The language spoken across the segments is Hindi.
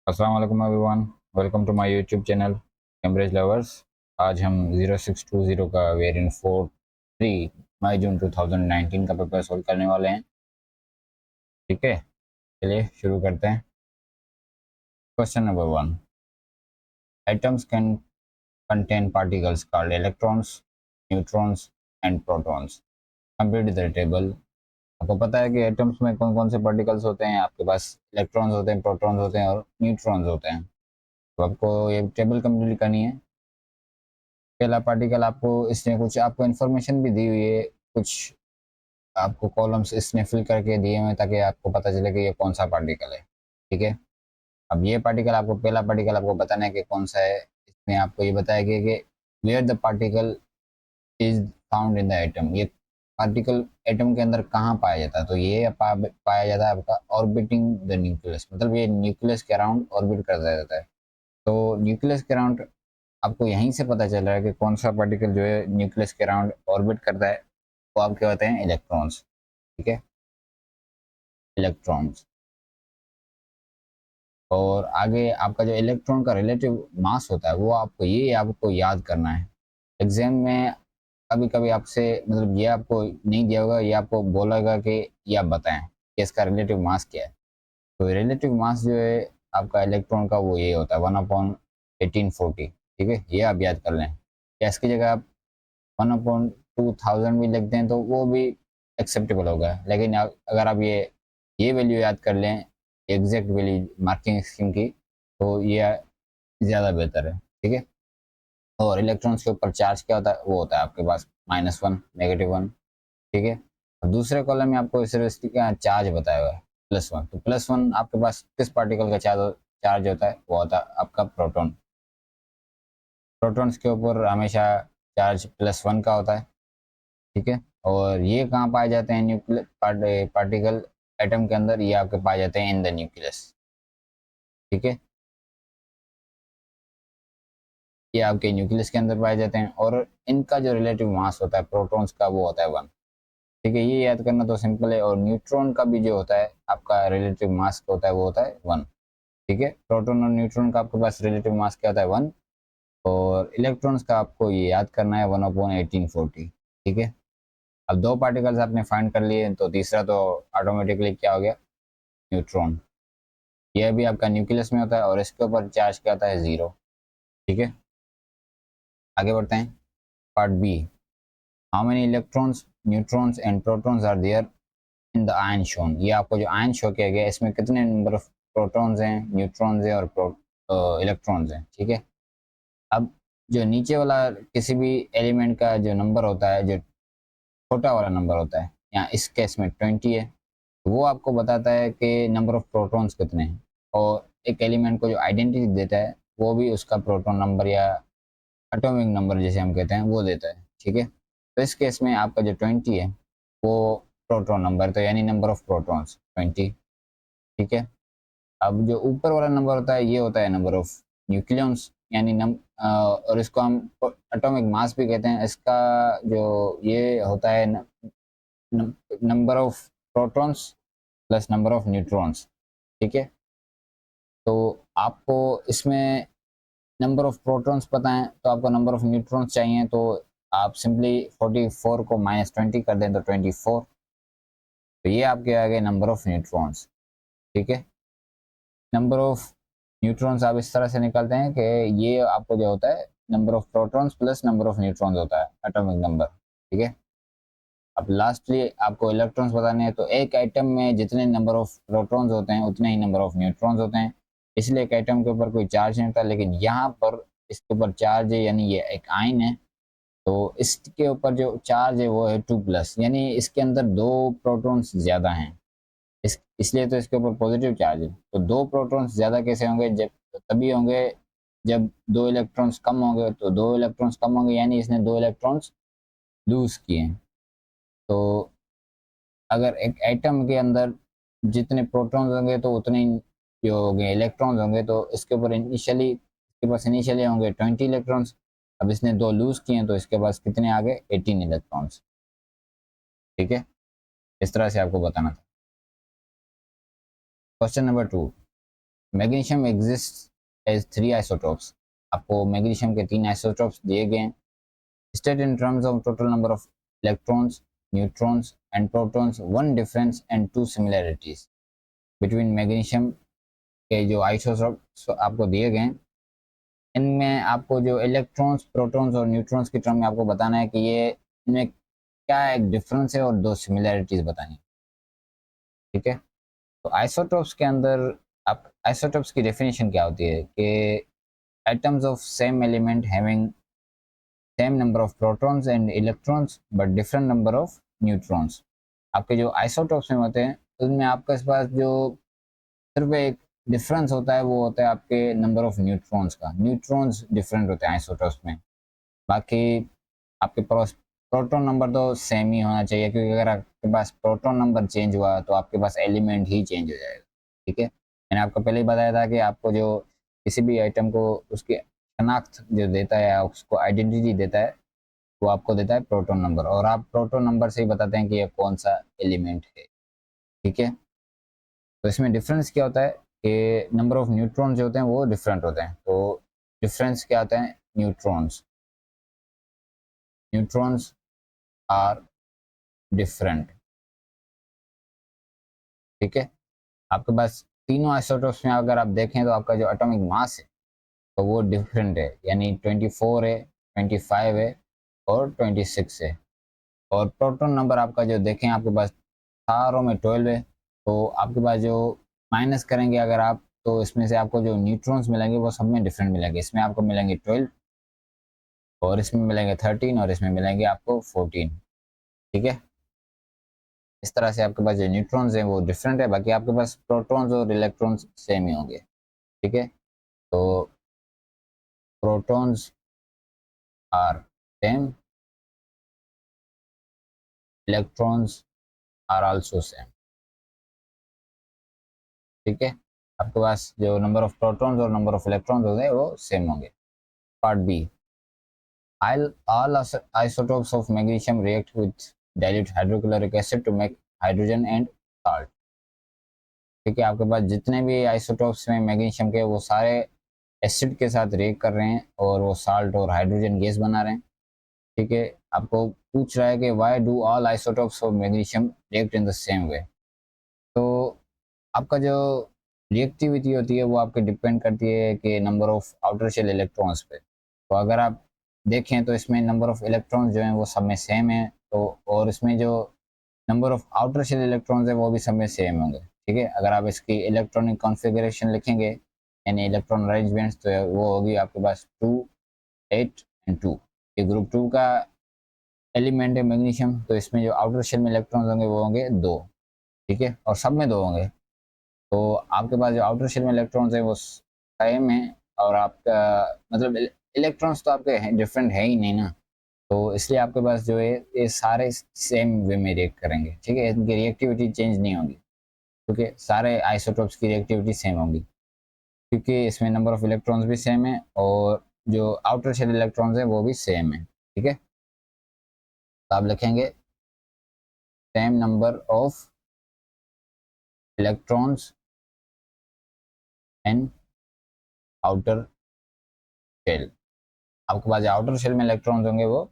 अस्सलाम वालेकुम everyone. Welcome to my YouTube channel Cambridge lovers. आज हम 0620 का वेरिएंट 43 मई जून 2019 का पेपर सोल्व करने वाले हैं। ठीक है, चलिए शुरू करते हैं। Question number 1। Atoms can contain particles called electrons, neutrons and protons. Complete the table. आपको पता है कि एटम्स में कौन कौन से पार्टिकल्स होते हैं। आपके पास इलेक्ट्रॉन्स होते हैं, प्रोटॉन्स होते हैं और न्यूट्रॉन्स होते हैं। तो आपको ये टेबल कंप्लीट करनी है। पहला पार्टिकल आपको इसने कुछ आपको इन्फॉर्मेशन भी दी हुई है, कुछ आपको कॉलम्स इसने फिल करके दिए हुए हैं ताकि आपको पता चले कि ये कौन सा पार्टिकल है। ठीक है, अब ये पार्टिकल आपको पहला पार्टिकल आपको बताना है कि कौन सा है। इसमें आपको ये बताया गया कि where the particle is found in the atom. ये पार्टिकल एटम के अंदर कहाँ पाया जाता है, तो ये पाया जाता है आपका ऑर्बिटिंग द न्यूक्लियस, मतलब ये न्यूक्लियस के अराउंड ऑर्बिट करता जाता है। तो न्यूक्लियस के अराउंड आपको यहीं से पता चल रहा है कि कौन सा पार्टिकल जो है न्यूक्लियस के अराउंड ऑर्बिट करता है, वो आपके होते हैं इलेक्ट्रॉन्स। ठीक है, इलेक्ट्रॉन्स। और आगे आपका जो इलेक्ट्रॉन का रिलेटिव मास होता है वो आपको याद करना है। एग्जाम में कभी कभी आपसे मतलब ये आपको नहीं दिया होगा, ये आपको बोलेगा कि ये आप बताएं कि इसका रिलेटिव मास क्या है। तो रिलेटिव मास जो है आपका इलेक्ट्रॉन का वो ये होता है 1/1840। ठीक है, ये आप याद कर लें। या इसकी जगह आप 1/2000 भी लिख दें तो वो भी एक्सेप्टेबल होगा, लेकिन अगर आप ये वैल्यू याद कर लें, एग्जैक्ट वैल्यू मार्किंग स्कीम की, तो ये ज़्यादा बेहतर है। ठीक है, और इलेक्ट्रॉन्स के ऊपर चार्ज क्या होता है, वो होता है आपके पास -1, -1। ठीक है, और दूसरे कॉलम में आपको सिर्फ का चार्ज बताया हुआ है +1। तो +1 आपके पास किस पार्टिकल का चार्ज चार्ज होता है, वो होता है आपका प्रोटॉन। प्रोटॉन्स के ऊपर हमेशा चार्ज +1 का होता है। ठीक है, और ये कहाँ पाए जाते हैं न्यूक्लियर पार्टिकल एटम के अंदर, ये आपके पाए जाते हैं इन द न्यूक्लियस। ठीक है, ये आपके न्यूक्लियस के अंदर पाए जाते हैं और इनका जो रिलेटिव मास होता है प्रोटॉन्स का वो होता है 1। ठीक है, ये याद करना तो सिंपल है। और न्यूट्रॉन का भी जो होता है आपका रिलेटिव मास होता है वो होता है 1। ठीक है, प्रोटॉन और न्यूट्रॉन का आपके पास रिलेटिव मास क्या होता है 1। और इलेक्ट्रॉन्स का आपको ये याद करना है 1/1840। ठीक है, अब दो पार्टिकल्स आपने फाइंड कर लिए तो तीसरा तो ऑटोमेटिकली क्या हो गया, न्यूट्रॉन। यह भी आपका न्यूक्लियस में होता है और इसके ऊपर चार्ज क्या होता है, 0। ठीक है, आगे बढ़ते हैं। Part B. How many electrons, neutrons and protons are there in the ion shown. ये आपको जो आयन शो किया गया है इसमें कितने नंबर ऑफ प्रोटॉन्स हैं, न्यूट्रॉन्स हैं और इलेक्ट्रॉन्स हैं। ठीक है, अब जो नीचे वाला किसी भी एलिमेंट का जो नंबर होता है, जो छोटा वाला नंबर होता है, यहाँ इस केस में 20 है, वो आपको बताता है कि नंबर ऑफ प्रोटॉन्स कितने हैं। और एक एलिमेंट को जो आइडेंटिटी देता है वो भी उसका प्रोटॉन नंबर या एटॉमिक नंबर जिसे हम कहते हैं वो देता है। ठीक है, तो इस केस में आपका जो 20 है वो प्रोटॉन नंबर, तो यानी नंबर ऑफ प्रोटॉन्स 20। ठीक है, अब जो ऊपर वाला नंबर होता है ये होता है नंबर ऑफ न्यूक्लियॉन्स, यानी और इसको हम एटॉमिक मास भी कहते हैं। इसका जो ये होता है number of protons plus number of neutrons. ठीक है, तो आपको इसमें नंबर ऑफ प्रोटॉन्स पता है तो आपको नंबर ऑफ न्यूट्रॉन्स चाहिए, तो आप सिंपली 44 को -20 कर दें तो 24। तो ये आपके आ गए नंबर ऑफ न्यूट्रॉन्स। ठीक है, नंबर ऑफ न्यूट्रॉन्स आप इस तरह से निकालते हैं कि ये आपको जो होता है number of protons plus number of neutrons होता है, एटॉमिक नंबर। ठीक है, अब लास्टली आपको इलेक्ट्रॉन्स बताने हैं, तो एक एटम में जितने नंबर ऑफ प्रोटॉन्स होते हैं उतने ही नंबर ऑफ न्यूट्रॉन्स होते हैं। इसलिए एक एटम के ऊपर कोई चार्ज नहीं होता, लेकिन यहाँ पर इसके ऊपर चार्ज है, यानी ये एक आयन है। तो इसके ऊपर जो चार्ज है वो है 2+, यानी इसके अंदर दो प्रोटॉन्स ज़्यादा हैं। इसलिए तो इसके ऊपर पॉजिटिव चार्ज है। तो दो प्रोटॉन्स ज़्यादा कैसे होंगे, जब तभी होंगे जब दो इलेक्ट्रॉन्स कम होंगे। तो दो इलेक्ट्रॉन्स कम होंगे यानी इसने दो इलेक्ट्रॉन्स लूज़ किए हैं। तो अगर एक एटम के अंदर जितने प्रोटॉन्स होंगे तो उतने ही जो होंगे इलेक्ट्रॉन्स होंगे। तो इसके ऊपर इनिशियली इसके पास इनिशियली होंगे 20 इलेक्ट्रॉन्स। अब इसने दो लूज़ किए हैं तो इसके पास कितने आ गए, 18 इलेक्ट्रॉन्स। ठीक है, इस तरह से आपको बताना था। Question number 2। Magnesium exist as 3 isotopes. आपको मैग्नीशियम के 3 आइसोटोप्स दिए गए हैं। State in terms of total number of electrons, neutrons and protons, 1 difference and 2 similarities between magnesium के जो आइसोटोप्स आपको दिए गए हैं, इनमें आपको जो इलेक्ट्रॉन्स, प्रोटॉन्स और न्यूट्रॉन्स की टर्म में आपको बताना है कि ये इनमें क्या एक डिफरेंस है और 2 सिमिलैरिटीज बतानी है। ठीक है, तो आइसोटोप्स के अंदर आप आइसोटोप्स की डेफिनेशन क्या होती है कि atoms of same element having same number of protons and electrons but different number of neutrons. आपके जो आइसोटोप्स में होते हैं उनमें आपके पास जो सिर्फ एक डिफरेंस होता है वो होता है आपके नंबर ऑफ न्यूट्रॉन्स का। न्यूट्रॉन्स डिफरेंट होते हैं आइसोटोप्स में। बाकी आपके पास प्रोटॉन नंबर तो सेम ही होना चाहिए, क्योंकि अगर आपके पास प्रोटॉन नंबर चेंज हुआ तो आपके पास एलिमेंट ही चेंज हो जाएगा। ठीक है, मैंने आपको पहले ही बताया था कि आपको जो किसी भी आइटम को उसकी शनाख्त जो देता है, उसको आइडेंटिटी देता है, वो आपको देता है प्रोटॉन नंबर, और आप प्रोटॉन नंबर से ही बताते हैं कि ये कौन सा एलिमेंट है। ठीक है, तो इसमें डिफरेंस क्या होता है कि नंबर ऑफ न्यूट्रॉन जो होते हैं वो डिफरेंट होते हैं। तो डिफरेंस क्या होता है, न्यूट्रॉन्स, न्यूट्रॉन्स आर डिफरेंट। ठीक है, आपके पास तीनों आइसोटोप्स में अगर आप देखें तो आपका जो एटॉमिक मास है तो वो डिफरेंट है, यानी 24 है, 25 है और 26 है। और प्रोटॉन नंबर आपका जो देखें आपके पास चारों में 12 है। तो आपके पास जो माइनस करेंगे अगर आप, तो इसमें से आपको जो न्यूट्रॉन्स मिलेंगे वो सब में डिफरेंट मिलेंगे। इसमें आपको मिलेंगे 12 और इसमें मिलेंगे 13 और इसमें मिलेंगे आपको 14। ठीक है, इस तरह से आपके पास जो न्यूट्रॉन्स हैं वो डिफरेंट है, बाकी आपके पास प्रोटॉन्स और इलेक्ट्रॉन्स सेम ही होंगे। ठीक है, तो protons are same, electrons are also same. ठीक है, आपके पास जो नंबर ऑफ प्रोटॉन्स और नंबर ऑफ इलेक्ट्रॉन्स होते हैं वो सेम होंगे। Part B, all isotopes of magnesium react with dilute hydrochloric acid to make hydrogen and salt। ठीक है, आपके पास जितने भी आइसोटोप्स में मैग्नीशियम के वो सारे एसिड के साथ रिएक्ट कर रहे हैं और वो साल्ट और हाइड्रोजन गैस बना रहे हैं। ठीक है, आपको पूछ रहा है कि why do all isotopes of magnesium react in the same वे। तो आपका जो रिएक्टिविटी होती है वो आपके डिपेंड करती है कि number of outer shell electrons पे। तो अगर आप देखें तो इसमें नंबर ऑफ इलेक्ट्रॉन्स जो हैं वो सब में सेम है, तो और इसमें जो number of outer shell electrons है वो भी सब में सेम होंगे। ठीक है, अगर आप इसकी इलेक्ट्रॉनिक कॉन्फ़िगरेशन लिखेंगे यानी इलेक्ट्रॉन अरेंजमेंट्स, तो वो होगी आपके पास 2, 8 एंड 2। ये ग्रुप 2 का एलिमेंट है मैग्नीशियम, तो इसमें जो आउटर शेल में इलेक्ट्रॉन्स होंगे वो होंगे 2। ठीक है, और सब में 2 होंगे। तो आपके पास जो आउटर शेल में इलेक्ट्रॉन्स है वो सेम है, और आपका मतलब इलेक्ट्रॉन्स तो आपके डिफरेंट है ही नहीं ना, तो इसलिए आपके पास जो है ये सारे सेम वे में रिएक्ट करेंगे। ठीक है, इनकी रिएक्टिविटी चेंज नहीं होगी, क्योंकि सारे आइसोटोप्स की रिएक्टिविटी सेम होगी, क्योंकि इसमें नंबर ऑफ इलेक्ट्रॉन्स भी सेम है और जो आउटर शेल इलेक्ट्रॉन्स है वो भी सेम है। ठीक है, तो आप लिखेंगे same number of electrons and outer shell. आपके पास जो आउटर शेल में इलेक्ट्रॉन्स होंगे वो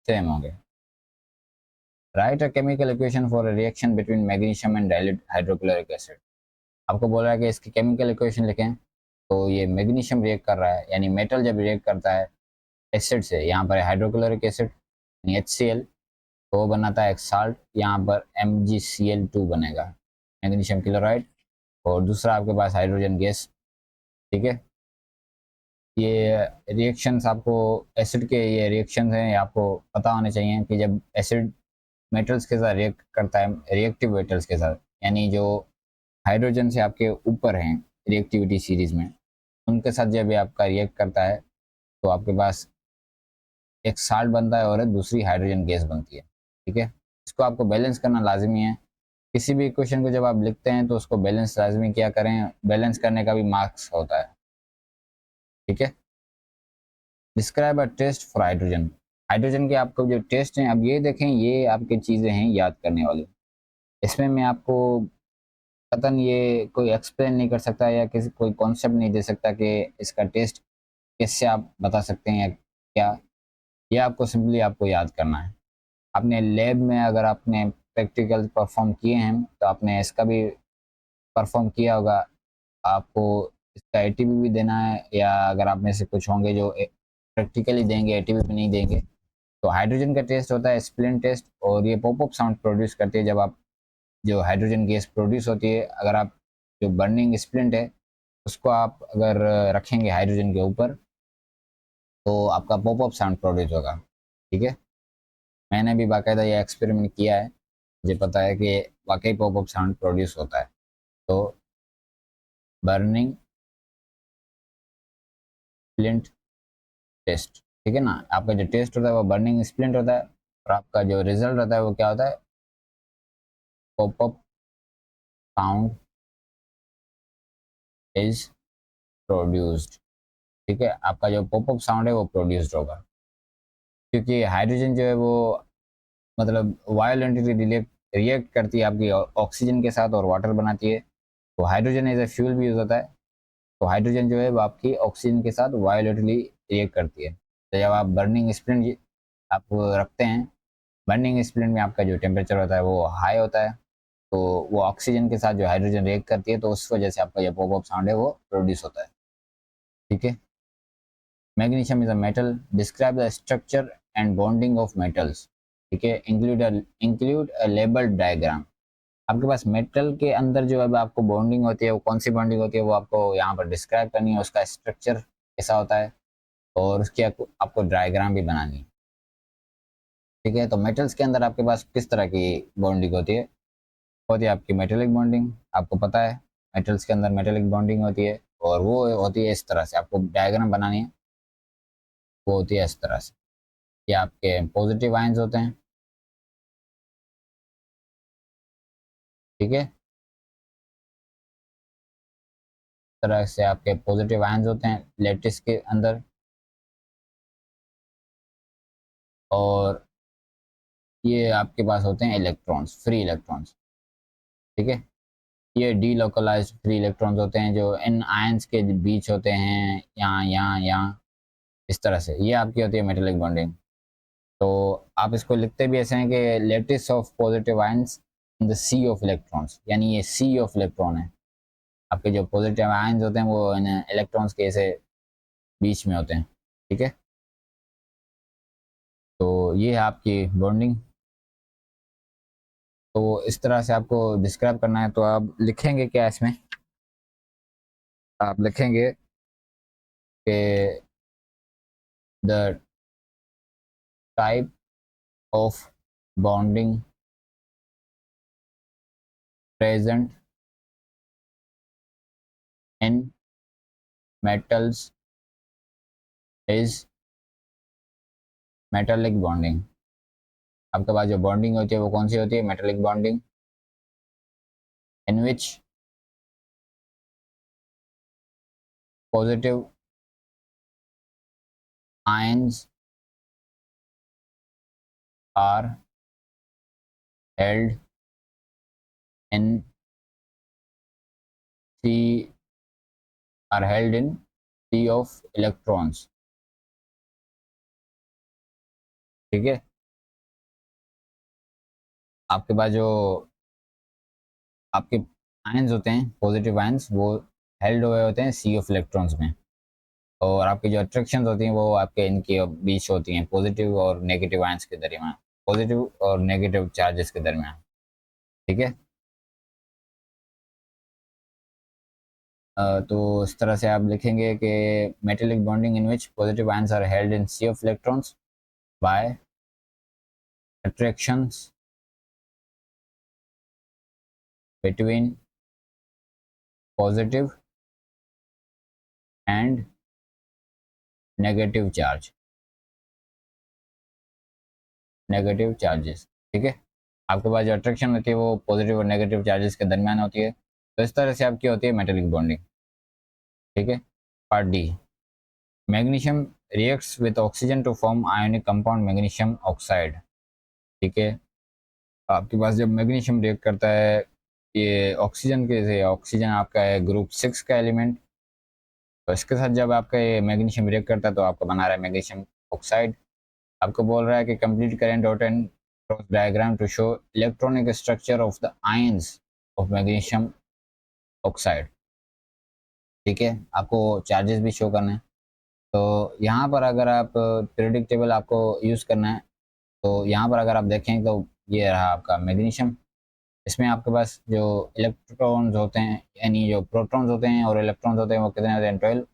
सेम होंगे। Right a chemical equation for a reaction between magnesium and dilute hydrochloric acid. आपको बोल रहा है कि इसकी केमिकल इक्वेशन लिखें। तो ये मैग्नीशियम रिएक्ट कर रहा है, यानी मेटल जब रिएक्ट करता है एसिड से, यहाँ पर हाइड्रोक्लोरिक एसिड यानी HCl, तो वो बनाता है एक साल्ट, यहाँ पर MgCl2 बनेगा, मैग्नीशियम क्लोराइड, और दूसरा आपके पास हाइड्रोजन गैस। ठीक है, ये रिएक्शंस आपको एसिड के ये रिएक्शंस हैं, ये आपको पता होने चाहिए कि जब एसिड मेटल्स के साथ रिएक्ट करता है, रिएक्टिव मेटल्स के साथ, यानी जो हाइड्रोजन से आपके ऊपर हैं रिएक्टिविटी सीरीज में, उनके साथ जब ये आपका रिएक्ट करता है तो आपके पास एक साल्ट बनता है और दूसरी हाइड्रोजन गैस बनती है। ठीक है, इसको आपको बैलेंस करना लाजमी है। किसी भी इक्वेशन को जब आप लिखते हैं तो उसको बैलेंस लाजमी क्या करें, बैलेंस करने का भी मार्क्स होता है। ठीक है, describe a test for hydrogen. Hydrogen के आपको जो टेस्ट हैं, अब ये देखें, ये आपकी चीज़ें हैं याद करने वाली। इसमें मैं आपको कतन ये कोई एक्सप्लेन नहीं कर सकता या किसी कोई कॉन्सेप्ट नहीं दे सकता कि इसका टेस्ट कैसे आप बता सकते हैं या क्या। ये आपको सिंपली आपको याद करना है। आपने लैब में अगर आपने प्रैक्टिकल परफॉर्म किए हैं तो आपने इसका भी परफॉर्म किया होगा। आपको इसका एटीपी भी देना है, या अगर आप में से कुछ होंगे जो प्रैक्टिकली देंगे एटीपी भी नहीं देंगे। तो हाइड्रोजन का टेस्ट होता है स्प्लिन टेस्ट, और ये पॉपअप साउंड प्रोड्यूस करती है जब आप जो हाइड्रोजन गैस प्रोड्यूस होती है। अगर आप जो बर्निंग स्प्लिंट है उसको आप अगर रखेंगे हाइड्रोजन के ऊपर तो आपका पॉपअप साउंड प्रोड्यूस होगा। ठीक है, मैंने भी बाकायदा ये एक्सपेरिमेंट किया है, मुझे पता है कि वाकई पॉपअप साउंड प्रोड्यूस होता है। तो बर्निंग स्प्लिंट टेस्ट, ठीक है ना। आपका जो टेस्ट होता है वो बर्निंग स्प्लिंट होता है, और आपका जो रिजल्ट होता है वो क्या होता है, पॉपअप साउंड इज प्रोड्यूस्ड। ठीक है, आपका जो पॉपअप साउंड है वो प्रोड्यूस्ड होगा, क्योंकि हाइड्रोजन जो है वो मतलब वायोलेंटली रिएक्ट करती है आपकी ऑक्सीजन के साथ और वाटर बनाती है। तो हाइड्रोजन एज ए फ्यूल भी यूज होता है। तो हाइड्रोजन जो है वो आपकी ऑक्सीजन के साथ वायोलेंटली रिएक्ट करती है। तो जब आप बर्निंग स्प्लिंट आप रखते हैं, बर्निंग स्प्लिंट में आपका जो टेम्परेचर होता है वो हाई होता है, तो वो ऑक्सीजन के साथ जो हाइड्रोजन रिएक्ट करती है, तो उस वजह से आपका जो पॉपअप साउंड है वो प्रोड्यूस होता है। ठीक है, magnesium is a metal, describe the structure and bonding of metals. ठीक है, इंक्लूड अ लेबल्ड डायग्राम। आपके पास मेटल के अंदर जो है आपको बॉन्डिंग होती है, वो कौन सी बॉन्डिंग होती है वो आपको यहाँ पर डिस्क्राइब करनी है, उसका स्ट्रक्चर कैसा होता है, और उसकी आपको डायग्राम भी बनानी है। ठीक है, तो मेटल्स के अंदर आपके पास किस तरह की बॉन्डिंग होती है आपकी मेटेलिक बॉन्डिंग। आपको पता है मेटल्स के अंदर मेटेलिक बॉन्डिंग होती है, और वो होती है इस तरह से, आपको डायग्राम बनानी है। वो होती है इस तरह से, ये आपके पॉजिटिव आयंस होते हैं। ठीक है, इस तरह से आपके पॉजिटिव आयंस होते हैं लैटिस के अंदर, और ये आपके पास होते हैं इलेक्ट्रॉन्स, फ्री इलेक्ट्रॉन्स। ठीक है, ये डीलोकलाइज्ड फ्री इलेक्ट्रॉन्स होते हैं जो इन आयंस के बीच होते हैं, यहाँ यहाँ यहाँ, इस तरह से। ये आपकी होती है मेटेलिक बॉन्डिंग। तो आप इसको लिखते भी ऐसे हैं कि lattice of positive ions in the sea of electrons, यानी ये सी ऑफ इलेक्ट्रॉन है। आपके जो पॉजिटिव आयंस होते हैं वो इन इलेक्ट्रॉन्स के ऐसे बीच में होते हैं। ठीक है, तो ये है आपकी बॉन्डिंग। तो इस तरह से आपको डिस्क्राइब करना है, तो आप लिखेंगे क्या इसमें, आप लिखेंगे कि the type of bonding present in metals is metallic bonding. आपके पास जो बॉन्डिंग होती है वो कौन सी होती है, metallic bonding, in which positive ions are held in sea are held in sea of electrons. ठीक है, आपके पास जो आपके आयंस होते हैं पॉजिटिव आयंस वो हेल्ड हुए होते हैं सी ऑफ इलेक्ट्रॉन्स में, और आपकी जो अट्रैक्शन होती हैं वो आपके इनके बीच होती हैं, पॉजिटिव और नेगेटिव आयंस के दरमियान, पॉजिटिव और नेगेटिव चार्जेस के दरमियान। ठीक है, तो इस तरह से आप लिखेंगे कि metallic bonding in which positive ions are held in sea of electrons by attractions between positive and negative charge, negative charges. ठीक है, आपके पास जो अट्रैक्शन होती है वो पॉजिटिव और नेगेटिव चार्जेस के दरमियान होती है। तो इस तरह से आपकी होती है मेटेलिक बॉन्डिंग। ठीक है, part D, magnesium reacts with oxygen to form ionic compound magnesium oxide. ठीक है, आपके पास जब मैग्नीशियम रिएक्ट करता है ये ऑक्सीजन के से ऑक्सीजन आपका है ग्रुप 6 का एलिमेंट। तो इसके साथ जब आपका ये मैग्नीशियम रिएक्ट करता है तो आपको बना रहा है मैग्नीशियम ऑक्साइड। आपको बोल रहा है कि कंप्लीट करें dot and cross diagram to show electronic structure of the ions of magnesium oxide. ठीक है, आपको चार्जेस भी शो करना है। तो यहाँ पर अगर आप पीरियोडिक टेबल आपको यूज़ करना है, तो यहाँ पर अगर आप देखें तो ये रहा आपका मैग्नीशियम। इसमें आपके पास जो इलेक्ट्रॉन्स होते हैं, यानी जो प्रोटॉन्स होते हैं और इलेक्ट्रॉन्स होते हैं, वो कितने होते हैं 12।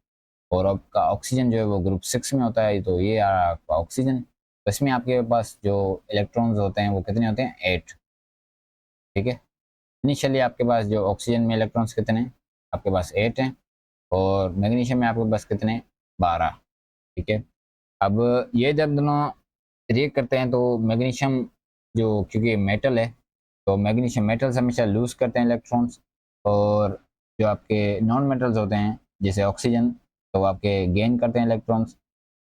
और आपका ऑक्सीजन जो है वो ग्रुप 6 में होता है, तो ये आ रहा आपका ऑक्सीजन। तो इसमें आपके पास जो इलेक्ट्रॉन्स होते हैं वो कितने होते हैं 8। ठीक है, इनिशियली आपके पास जो ऑक्सीजन में इलेक्ट्रॉन्स कितने हैं, आपके पास 8 हैं। और मैग्नीशियम में आपके पास कितने, 12। ठीक है, अब ये जब दोनों रिएक्ट करते हैं तो मैग्नीशियम जो, क्योंकि मेटल है, तो मैग्नीशियम मेटल्स हमेशा लूज करते हैं इलेक्ट्रॉन्स। और जो आपके नॉन मेटल्स होते हैं जैसे ऑक्सीजन, तो आपके गेन करते हैं इलेक्ट्रॉन्स।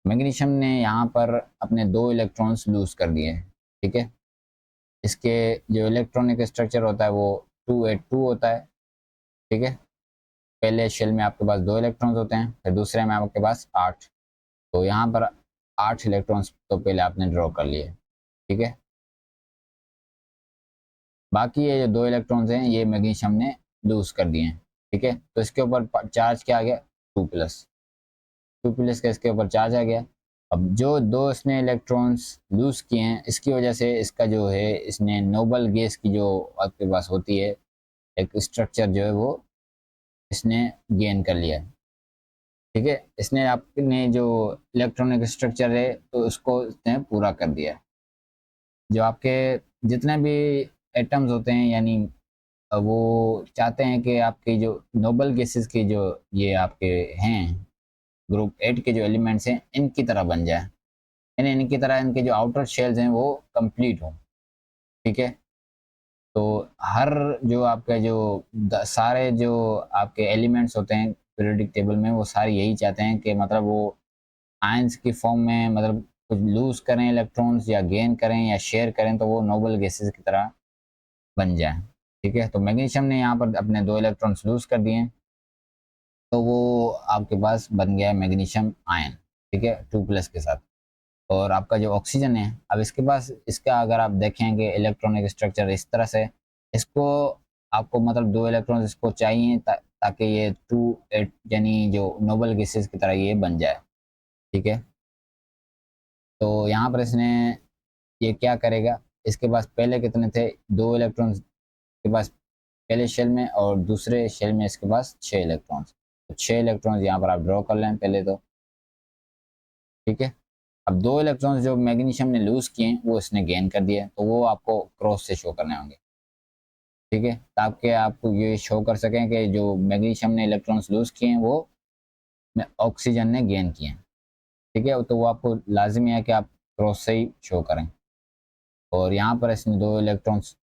मैग्नीशियम ने यहाँ पर अपने 2 इलेक्ट्रॉन्स लूज कर दिए हैं। ठीक है, इसके जो इलेक्ट्रॉनिक स्ट्रक्चर होता है वो 282 होता है। ठीक है, पहले शेल में आपके पास 2 इलेक्ट्रॉन्स होते हैं, फिर दूसरे में आपके पास 8। तो यहाँ पर 8 इलेक्ट्रॉन्स तो पहले आपने ड्रॉ कर लिए। ठीक है, बाकी ये जो 2 इलेक्ट्रॉन्स हैं ये मैग्नीशियम ने लूज कर दिए हैं। ठीक है, तो इसके ऊपर चार्ज क्या आ गया, 2+। 2+ का इसके ऊपर चार्ज आ गया। अब जो 2 इसने इलेक्ट्रॉन्स लूज किए हैं, इसकी वजह से इसका जो है, इसने नोबल गैस की जो आपके पास होती है एक स्ट्रक्चर जो है वो इसने गेन कर लिया है। ठीक है, इसने आपने जो इलेक्ट्रॉनिक स्ट्रक्चर है तो उसको इसने पूरा कर दिया है। जो आपके जितने भी एटम्स होते हैं, यानी वो चाहते हैं कि आपकी जो नोबल गैसेस की जो ये आपके हैं ग्रुप 8 के जो एलिमेंट्स हैं इनकी तरह बन जाए, यानी इनकी तरह इनके जो आउटर शेल्स हैं वो कंप्लीट हों। ठीक है, तो हर जो आपका जो सारे जो आपके एलिमेंट्स होते हैं पीरियोडिक टेबल में, वो सारे यही चाहते हैं कि मतलब वो आयंस की फॉर्म में, मतलब कुछ लूज करें इलेक्ट्रॉन्स या गेन करें या शेयर करें तो वो नोबल गैसेस की तरह बन जाए। ठीक है, तो मैग्नीशियम ने यहाँ पर अपने 2 इलेक्ट्रॉन्स लूज कर दिए हैं, तो वो आपके पास बन गया है मैग्नीशियम आयन। ठीक है, 2+ के साथ। और आपका जो ऑक्सीजन है, अब इसके पास, इसका अगर आप देखेंगे इलेक्ट्रॉनिक स्ट्रक्चर इस तरह से, इसको आपको मतलब 2 इलेक्ट्रॉन्स इसको चाहिए ताकि ये 2 यानी जो नोबल गैसेस की तरह ये बन जाए। ठीक है, तो यहाँ पर इसने ये क्या करेगा, इसके पास पहले कितने थे, 2 इलेक्ट्रॉन्स के पास पहले शेल में, और दूसरे शेल में इसके पास 6 इलेक्ट्रॉन्स। तो 6 इलेक्ट्रॉन्स यहाँ पर आप ड्रॉ कर लें पहले तो। ठीक है, अब 2 इलेक्ट्रॉन्स जो मैग्नीशियम ने लूज किए हैं वो इसने गेन कर दिया, तो वो आपको क्रॉस से शो करने होंगे। ठीक है, ताकि आप ये शो कर सकें कि जो मैग्नीशियम ने इलेक्ट्रॉन्स लूज किए हैं वो ऑक्सीजन ने गेन किए हैं। ठीक है, तो वो आपको लाजमी है कि आप क्रॉस से ही शो करें। और यहाँ पर इसने 2 इलेक्ट्रॉन्स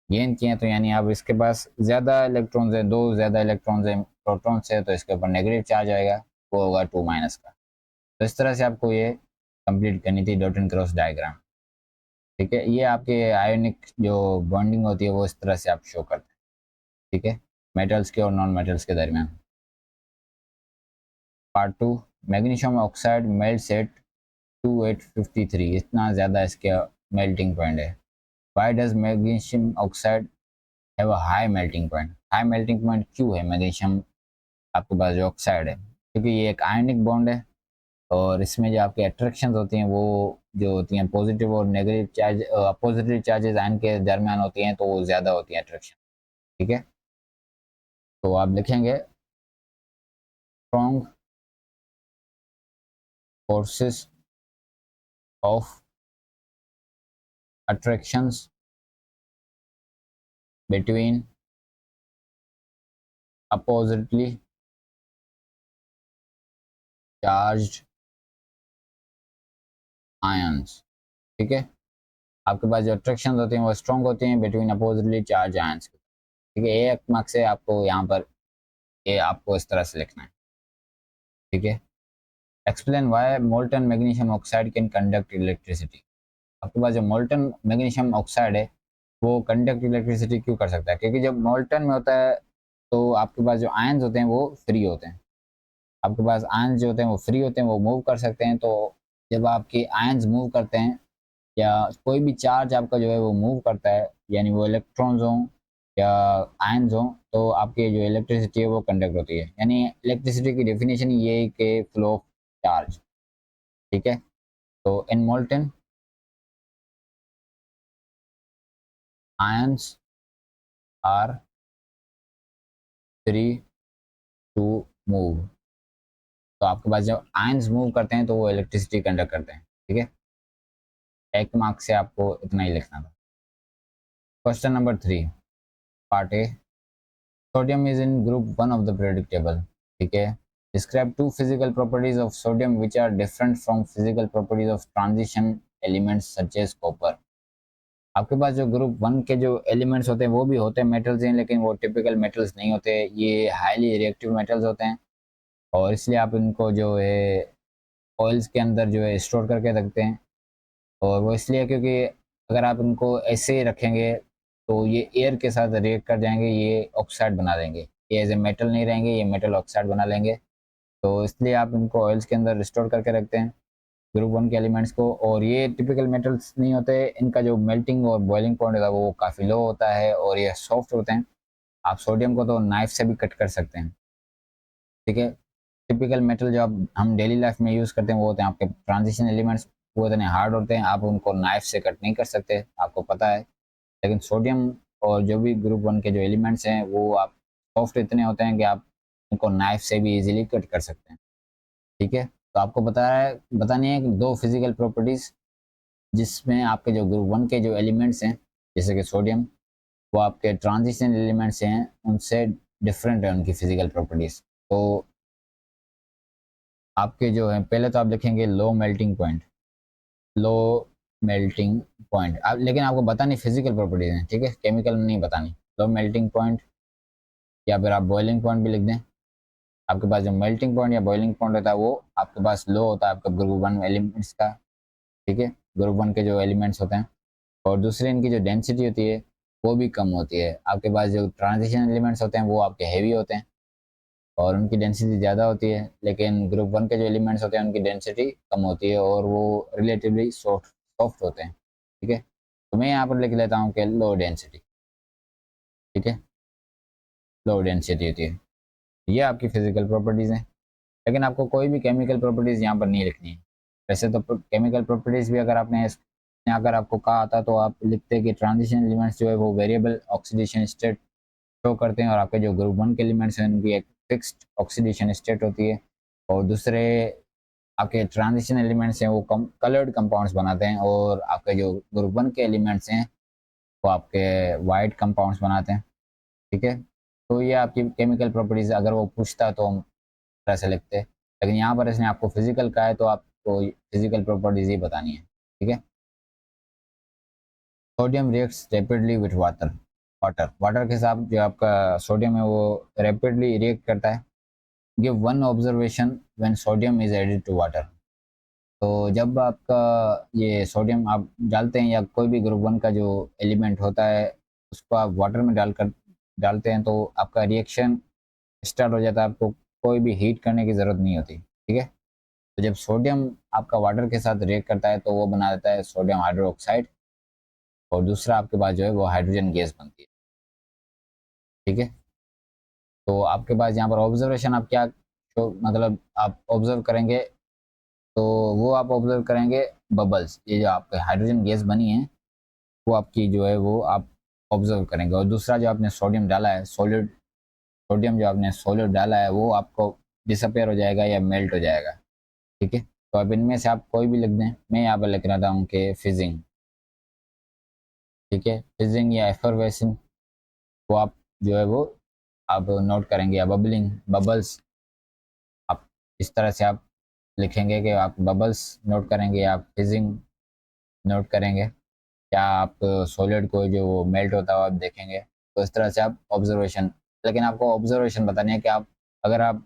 गेन किए हैं, तो यानी अब इसके पास ज़्यादा इलेक्ट्रॉन्स है, 2 ज़्यादा इलेक्ट्रॉन्स हैं प्रोटॉन्स है, तो इसके ऊपर नेगेटिव चार्ज आएगा, वो होगा 2- का। तो इस तरह से आपको ये कंप्लीट करनी थी डॉट एंड क्रॉस डायग्राम। ठीक है, ये आपके आयोनिक जो बॉन्डिंग होती है वो इस तरह से आप शो करते हैं। ठीक है, मेटल्स के और नॉन मेटल्स के दरमियान। Part 2, magnesium oxide melts at 2853, इतना ज़्यादा इसका मेल्टिंग पॉइंट है। Why does magnesium oxide have a high melting point, high melting point क्यों है मैग्नीशियम आपके पास जो ऑक्साइड है, क्योंकि ये एक आयनिक बॉन्ड है। और इसमें जो आपकी अट्रैक्शंस होती हैं वो जो होती हैं पॉजिटिव और negative charge, positive charges ion के दरमियान होती हैं, तो वो ज़्यादा होती हैं अट्रैक्शन। ठीक है, तो आप लिखेंगे strong forces of attractions between oppositely charged ions। ठीक है, आपके पास जो अट्रैक्शन होती हैं वो स्ट्रॉन्ग होती हैं बिटवीन अपोजिटली चार्ज आयंस। ठीक है, एक मार्क से आपको यहाँ पर ये आपको इस तरह से लिखना है। ठीक है, explain why molten magnesium oxide can conduct electricity. आपके पास जो मोल्टन मैग्नीशियम ऑक्साइड है वो कंडक्ट इलेक्ट्रिसिटी क्यों कर सकता है, क्योंकि जब मोल्टन में होता है तो आपके पास जो आयंस होते हैं वो फ्री होते हैं। आपके पास आयंस जो होते हैं वो फ्री होते हैं, वो मूव कर सकते हैं। तो जब आपके आयंस मूव करते हैं या कोई भी चार्ज आपका जो है वो मूव करता है, यानी वो इलेक्ट्रॉन्स हों या आयंस हों, तो आपकी जो इलेक्ट्रिसिटी है वो कंडक्ट होती है। यानी इलेक्ट्रिसिटी की डेफिनेशन ये है कि फ्लो ऑफ चार्ज। ठीक है, तो in molten ions are free to move. तो आपके पास जब आयंस मूव करते हैं तो वो इलेक्ट्रिसिटी कंडक्ट करते हैं। ठीक है, एक मार्क से आपको इतना ही लिखना था। Question number 3, part A, sodium is in group one of the periodic table. ठीक है, describe two physical properties of sodium which are different from physical properties of transition elements such as copper. आपके पास जो ग्रुप वन के जो एलिमेंट्स होते हैं वो भी होते हैं मेटल्स हैं, लेकिन वो टिपिकल मेटल्स नहीं होते, ये हाईली रिएक्टिव मेटल्स होते हैं। और इसलिए आप इनको जो है ऑयल्स के अंदर जो है स्टोर करके रखते हैं। और वो इसलिए क्योंकि अगर आप इनको ऐसे ही रखेंगे तो ये एयर के साथ रिएक्ट कर जाएंगे, ये ऑक्साइड बना देंगे, ये एज ए मेटल नहीं रहेंगे, ये मेटल ऑक्साइड बना लेंगे। तो इसलिए आप इनको ऑयल्स के अंदर स्टोर करके रखते हैं ग्रुप वन के एलिमेंट्स को। और ये टिपिकल मेटल्स नहीं होते, इनका जो मेल्टिंग और बॉइलिंग पॉइंट होता है वो काफ़ी लो होता है और ये सॉफ्ट होते हैं। आप सोडियम को तो नाइफ से भी कट कर सकते हैं। ठीक है, टिपिकल मेटल जो आप हम डेली लाइफ में यूज़ करते हैं वो होते हैं आपके ट्रांजिशन एलिमेंट्स, वो इतने हार्ड होते हैं आप उनको नाइफ से कट नहीं कर सकते, आपको पता है। लेकिन सोडियम और जो भी ग्रुप वन के जो एलिमेंट्स हैं वो आप सॉफ्ट इतने होते हैं कि आप उनको नाइफ से भी इजीली कट कर सकते हैं। ठीक है, तो आपको बतानी है कि दो फिजिकल प्रॉपर्टीज़ जिसमें आपके जो ग्रुप वन के जो एलिमेंट्स हैं जैसे कि सोडियम, वो आपके ट्रांजिशन एलिमेंट्स हैं उनसे डिफरेंट है उनकी फिजिकल प्रॉपर्टीज़। तो आपके जो है पहले तो आप लिखेंगे low melting point, low melting point आप, लेकिन आपको बतानी फिजिकल प्रॉपर्टीज़ हैं। ठीक है, केमिकल नहीं बतानी। लो मेल्टिंग पॉइंट या फिर आप बॉइलिंग पॉइंट भी लिख दें। आपके पास जो मेल्टिंग पॉइंट या बॉइलिंग पॉइंट होता है वो आपके पास लो होता है आपका ग्रुप वन एलिमेंट्स का। ठीक है, ग्रुप वन के जो एलिमेंट्स होते हैं। और दूसरे इनकी जो डेंसिटी होती है वो भी कम होती है। आपके पास जो ट्रांजिशन एलिमेंट्स होते हैं वो आपके हैवी होते हैं और उनकी डेंसिटी ज़्यादा होती है, लेकिन ग्रुप वन के जो एलिमेंट्स होते हैं उनकी डेंसिटी कम होती है और वो रिलेटिवली सॉफ्ट सॉफ्ट होते हैं। ठीक है, तो मैं यहाँ पर लिख लेता हूँ कि लो डेंसिटी। ठीक है, लो डेंसिटी होती है। ये आपकी फिजिकल प्रॉपर्टीज़ हैं, लेकिन आपको कोई भी केमिकल प्रॉपर्टीज़ यहाँ पर नहीं लिखनी है। वैसे तो केमिकल प्रॉपर्टीज़ भी अगर आपने अगर आपको कहा था तो आप लिखते कि ट्रांजिशन एलिमेंट्स जो है वो वेरिएबल ऑक्सीडेशन स्टेट शो करते हैं और आपके जो ग्रुप वन के एलिमेंट्स हैं उनकी एक फिक्स्ड ऑक्सीडेशन स्टेट होती है। और दूसरे आपके ट्रांजिशन एलिमेंट्स हैं वो कम कलर्ड कंपाउंड्स बनाते हैं और आपके जो ग्रुप वन के एलिमेंट्स हैं वो आपके वाइट कंपाउंड्स बनाते हैं। ठीक है, तो ये आपकी केमिकल प्रॉपर्टीज़ अगर वो पूछता तो हम तरह से लिखते हैं, लेकिन यहाँ पर इसने आपको फिजिकल कहा है तो आपको फिजिकल प्रॉपर्टीज़ ही बतानी है। ठीक है, sodium reacts rapidly with water. Water water के साथ जो आपका सोडियम है वो रैपिडली रिएक्ट करता है। Give one observation when sodium is added to water. तो जब आपका ये सोडियम आप डालते हैं या कोई भी ग्रुप वन का जो एलिमेंट होता है उसको आप वाटर में डालते हैं तो आपका रिएक्शन स्टार्ट हो जाता है, आपको कोई भी हीट करने की ज़रूरत नहीं होती। ठीक है, तो जब सोडियम आपका वाटर के साथ रिएक्ट करता है तो वो बना देता है सोडियम हाइड्रोक्साइड और दूसरा आपके पास जो है वो हाइड्रोजन गैस बनती है। ठीक है, तो आपके पास यहाँ पर ऑब्जर्वेशन आप क्या तो मतलब आप ऑब्जर्व करेंगे, तो वो आप ऑब्जर्व करेंगे बबल्स, ये जो आपके हाइड्रोजन गैस बनी है वो आपकी जो है वो आप ऑब्जर्व करेंगे। और दूसरा जो आपने सोडियम डाला है सॉलिड, सोडियम जो आपने सॉलिड डाला है वो आपको डिसअपेयर हो जाएगा या मेल्ट हो जाएगा। ठीक है, तो अब इनमें से आप कोई भी लिख दें, मैं यहाँ पर लिख रहा हूँ कि फिजिंग। ठीक है, फिजिंग या एफरवेसिंग वो आप जो है वो आप नोट करेंगे, या बबलिंग बबल्स आप इस तरह से आप लिखेंगे कि आप बबल्स नोट करेंगे या आप फिजिंग नोट करेंगे, या आप सॉलिड को जो वो मेल्ट होता हुआ आप देखेंगे। तो इस तरह से आप ऑब्जर्वेशन, लेकिन आपको ऑब्जर्वेशन बतानी है कि आप अगर आप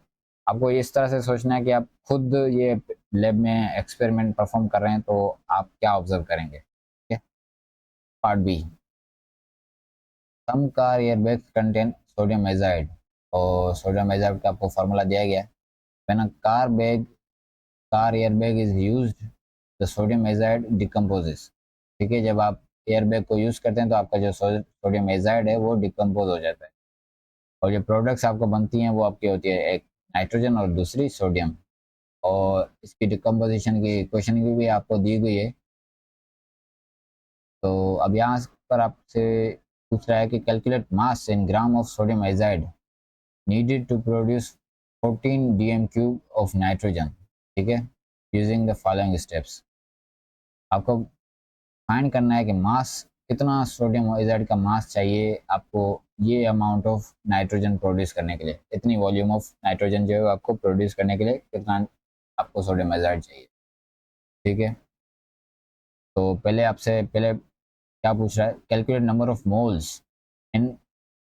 आपको इस तरह से सोचना है कि आप खुद ये लैब में एक्सपेरिमेंट परफॉर्म कर रहे हैं तो आप क्या ऑब्जर्व करेंगे। ठीक है, part B, some car airbags contain sodium azide, और सोडियम एजाइड का आपको फार्मूला दिया गया है। When a car airbag is used, the sodium azide decomposes. ठीक है, जब आप एयरबैग को यूज़ करते हैं तो आपका जो सोडियम एजाइड है वो डिकम्पोज हो जाता है, और जो प्रोडक्ट्स आपको बनती हैं वो आपकी होती है, एक नाइट्रोजन और दूसरी सोडियम। और इसकी डिकम्पोजिशन की इक्वेशन भी आपको दी गई है। तो अब यहाँ पर आपसे पूछ रहा है कि calculate mass in gram of sodium azide needed to produce 14 dm cube of nitrogen. ठीक है, यूजिंग द फॉलोइंग स्टेप्स। आपको फाइंड करना है कि मास कितना सोडियम आइजाइड का मास चाहिए आपको ये अमाउंट ऑफ नाइट्रोजन प्रोड्यूस करने के लिए, इतनी वॉल्यूम ऑफ नाइट्रोजन जो है आपको प्रोड्यूस करने के लिए कितना आपको सोडियम आइजाइड चाहिए। ठीक है, तो पहले आपसे पहले क्या पूछ रहा है, calculate number of moles in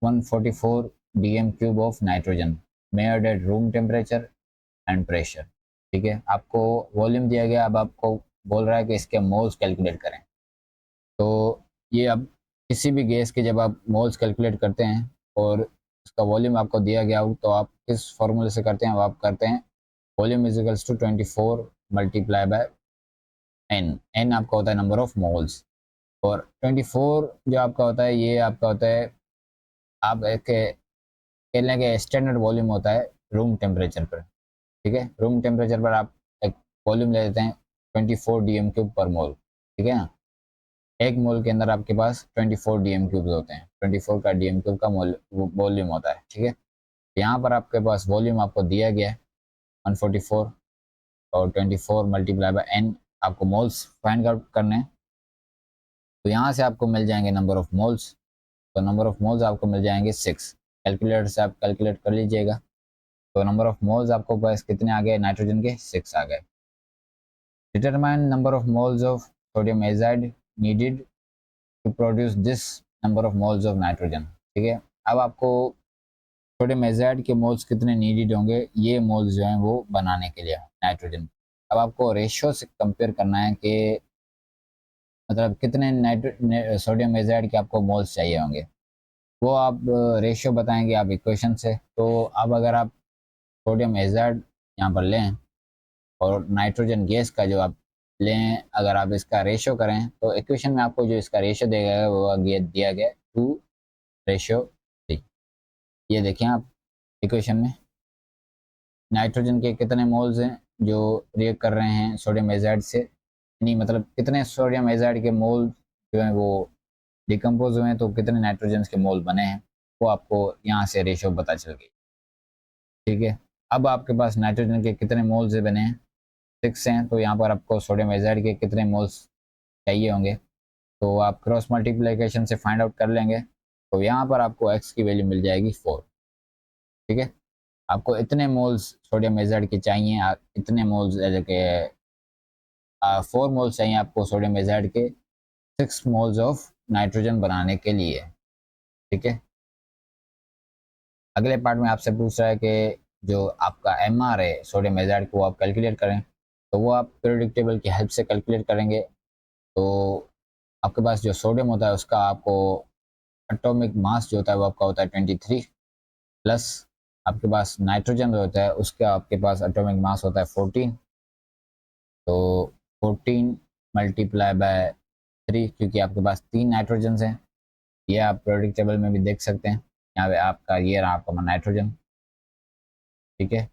144 DM cube of nitrogen मेयर्ड at room temperature and pressure. ठीक है, आपको वॉल्यूम दिया गया, अब आपको बोल रहा है कि इसके मोल्स कैलकुलेट करें। तो ये अब किसी भी गैस के जब आप मोल्स कैलकुलेट करते हैं और उसका वॉल्यूम आपको दिया गया हो, तो आप किस फॉर्मूले से करते हैं, वो आप करते हैं volume equals to 24 multiply by N. N आपका होता है नंबर ऑफ मोल्स, और 24 जो आपका होता है ये आपका होता है, आप एक कह लें कि स्टैंडर्ड वॉल्यूम होता है रूम टेम्परेचर पर। ठीक है, रूम टेम्परेचर पर आप एक वॉल्यूम ले लेते हैं 24 डी एम क्यूब पर मोल। ठीक है ना, एक मोल के अंदर आपके पास 24 डी एम क्यूब होते हैं, 24 का डी एम क्यूब का वॉल्यूम होता है। ठीक है, यहाँ पर आपके पास वॉल्यूम आपको दिया गया है 144, और 24 मल्टीप्लाई बाय एन आपको मोल्स फाइंड आउट करने हैं। तो यहाँ से आपको मिल जाएंगे नंबर ऑफ मोल्स, तो नंबर ऑफ मोल्स आपको मिल जाएंगे 6। कैलकुलेटर से आप कैलकुलेट कर लीजिएगा। तो नंबर ऑफ मोल्स आपको बस कितने आ गए, नाइट्रोजन के 6 आ गए। Determine number of moles of sodium azide needed to produce this number of moles of nitrogen. ठीक है, अब आपको सोडियम एजाइड के मोल्स कितने नीडेड होंगे ये मोल्स जो हैं वो बनाने के लिए नाइट्रोजन। अब आपको रेशियो से कंपेयर करना है कि मतलब कितने सोडियम एजाइड के आपको मोल्स चाहिए होंगे, वो आप रेशियो बताएंगे आप इक्वेशन से। तो अब अगर आप सोडियम एजाइड यहाँ पर लें और नाइट्रोजन गैस का जो आप लें, अगर आप इसका रेशियो करें तो इक्वेशन में आपको जो इसका रेशियो देगा वो दिया गया 2:3। ये देखें आप इक्वेशन में नाइट्रोजन के कितने मोल्स हैं जो रिएक्ट कर रहे हैं सोडियम एजाइड से, यानी मतलब कितने सोडियम एजाइड के मोल जो हैं वो डिकम्पोज हुए हैं, तो कितने नाइट्रोजन के मोल बने हैं वो आपको यहाँ से रेशियो पता चल गई। ठीक है, अब आपके पास नाइट्रोजन के कितने मोल्स बने हैं, 6 हैं, तो यहाँ पर आपको सोडियम एजाइड के कितने मोल्स चाहिए होंगे, तो आप क्रॉस मल्टीप्लिकेशन से फाइंड आउट कर लेंगे। तो यहाँ पर आपको x की वैल्यू मिल जाएगी 4। ठीक है, आपको इतने मोल्स सोडियम एजाइड के चाहिए, इतने मोल्स के 4 मोल्स चाहिए आपको सोडियम एजाइड के 6 मोल्स ऑफ नाइट्रोजन बनाने के लिए। ठीक है, अगले पार्ट में आपसे पूछ रहा है कि जो आपका एम आर है सोडियम एजाइड को आप कैलकुलेट करें, तो वो आप पीरियोडिक टेबल की हेल्प से कैलकुलेट करेंगे। तो आपके पास जो सोडियम होता है उसका आपको एटॉमिक मास जो होता है वो आपका होता है 23, प्लस आपके पास नाइट्रोजन जो होता है उसका आपके पास एटॉमिक मास होता है 14। तो 14 मल्टीप्लाई बाय 3, क्योंकि आपके पास 3 नाइट्रोजन हैं, ये आप पीरियोडिक टेबल में भी देख सकते हैं। यहाँ पे आपका ये रहा आपका नाइट्रोजन। ठीक है,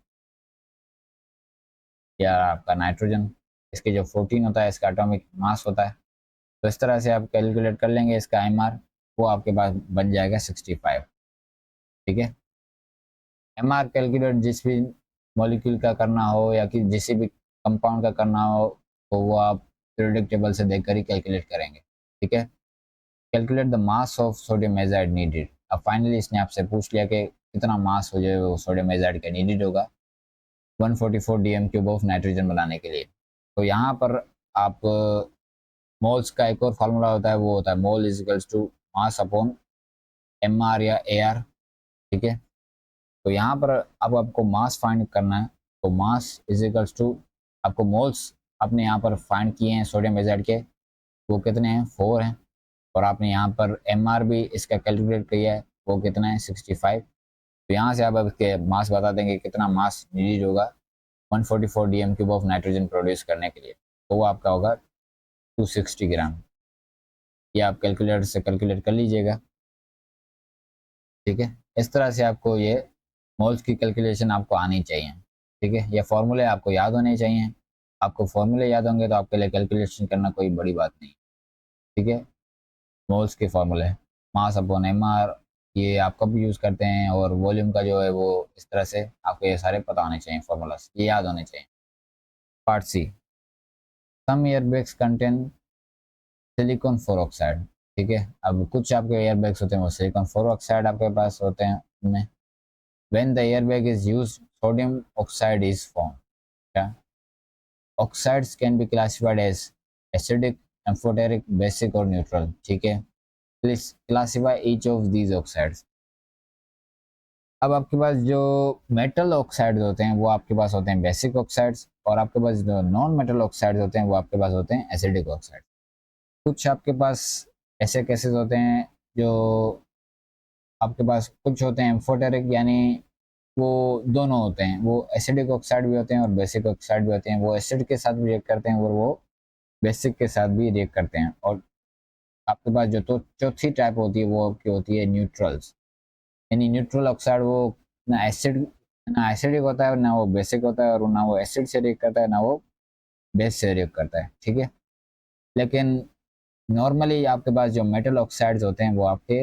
या आपका नाइट्रोजन, इसके जो 14 होता है इसका एटॉमिक मास होता है। तो इस तरह से आप कैलकुलेट कर लेंगे इसका एम आर, वो आपके पास बन जाएगा 65। ठीक है, एम आर कैलकुलेट जिस भी मॉलिक्यूल का करना हो या कि जिस भी कंपाउंड का करना हो, तो वो आप पीरियोडिक टेबल से देखकर ही कैलकुलेट करेंगे। ठीक है, calculate the mass of sodium azide needed. अब फाइनली इसने आपसे पूछ लिया कि कितना मास हो जाए वो सोडियम एजाइड का नीडेड होगा 144 डीएम क्यूब ऑफ नाइट्रोजन बनाने के लिए। तो यहाँ पर आप मोल्स का एक और फार्मूला होता है, वो होता है mole is equals to mass upon M R या ए आर। ठीक है, तो यहाँ पर अब आपको मास फाइंड करना है, तो मास इज इक्वल्स टू आपको मोल्स आपने यहाँ पर फाइंड किए हैं सोडियम एजाइड के, वो कितने हैं 4 हैं। और आपने यहाँ पर MR भी इसका कैलकुलेट किया है, वो कितना है 65। तो यहाँ से आप अब इसके मास बता देंगे कितना मास नीड होगा 144 DM³ ऑफ नाइट्रोजन प्रोड्यूस करने के लिए, तो वो आपका होगा 260 ग्राम। ये आप कैलकुलेटर से कैलकुलेट कर लीजिएगा, ठीक है। इस तरह से आपको ये मोल्स की कैलकुलेशन आपको आनी चाहिए, ठीक है। ये फार्मूले आपको याद होने चाहिए, आपको फार्मूले याद होंगे तो आपके लिए कैलकुलेशन करना कोई बड़ी बात नहीं, ठीक है। मोल्स के फार्मूले मास अपॉन MR, ये आप कब यूज़ करते हैं, और वॉल्यूम का जो है वो इस तरह से आपको ये सारे पता होने चाहिए, फार्मूलास ये याद होने चाहिए। पार्ट सी, सम एयरबैग्स कंटेन सिलिकॉन फोरऑक्साइड, ठीक है। अब कुछ आपके एयरबैग्स होते हैं वो सिलिकॉन फोरऑक्साइड आपके पास होते हैं उनमें। When the airbag is used sodium oxide is form. क्या oxides can be classified as acidic, amphoteric, basic और न्यूट्रल, ठीक है। Please classify each of these oxides. अब आपके पास जो मेटल ऑक्साइड्स होते हैं वो आपके पास होते हैं बेसिक ऑक्साइड्स, और आपके पास जो नॉन मेटल ऑक्साइड्स होते हैं वो आपके पास होते हैं एसिडिक ऑक्साइड। कुछ आपके पास ऐसे केसेस होते हैं जो आपके पास कुछ होते हैं एम्फोटेरिक, यानी वो दोनों होते हैं, वो एसिडिक ऑक्साइड भी होते हैं और बेसिक ऑक्साइड भी होते हैं। वो एसिड के साथ भी रिएक्ट करते हैं और वो बेसिक के साथ भी रिएक्ट करते हैं। और आपके पास जो तो चौथी टाइप होती है वो आपकी होती है न्यूट्रल्स, यानी न्यूट्रल ऑक्साइड वो ना एसिडिक होता है ना वो बेसिक होता है, और ना वो एसिड से रिएक्ट करता है ना वो बेस से रिएक्ट करता है, ठीक है। लेकिन नॉर्मली आपके पास जो मेटल ऑक्साइड्स होते हैं वो आपके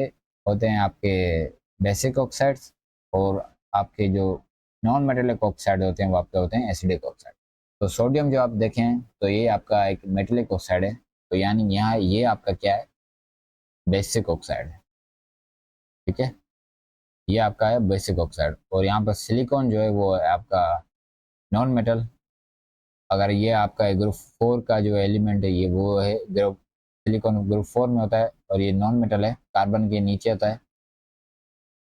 होते हैं आपके बेसिक ऑक्साइड्स, और आपके जो नॉन मेटेलिक ऑक्साइड होते हैं वो आपके होते हैं एसिडिक ऑक्साइड। तो सोडियम जो आप देखें तो ये आपका एक मेटेलिक ऑक्साइड है, तो यानी यहाँ ये आपका क्या है, बेसिक ऑक्साइड है, ठीक है। ये आपका है बेसिक ऑक्साइड। और यहाँ पर सिलिकॉन जो है वो है आपका नॉन मेटल। अगर ये आपका ग्रुप 4 का जो एलिमेंट है ये वो है ग्रुप, सिलिकॉन ग्रुप 4 में होता है और ये नॉन मेटल है, कार्बन के नीचे होता है,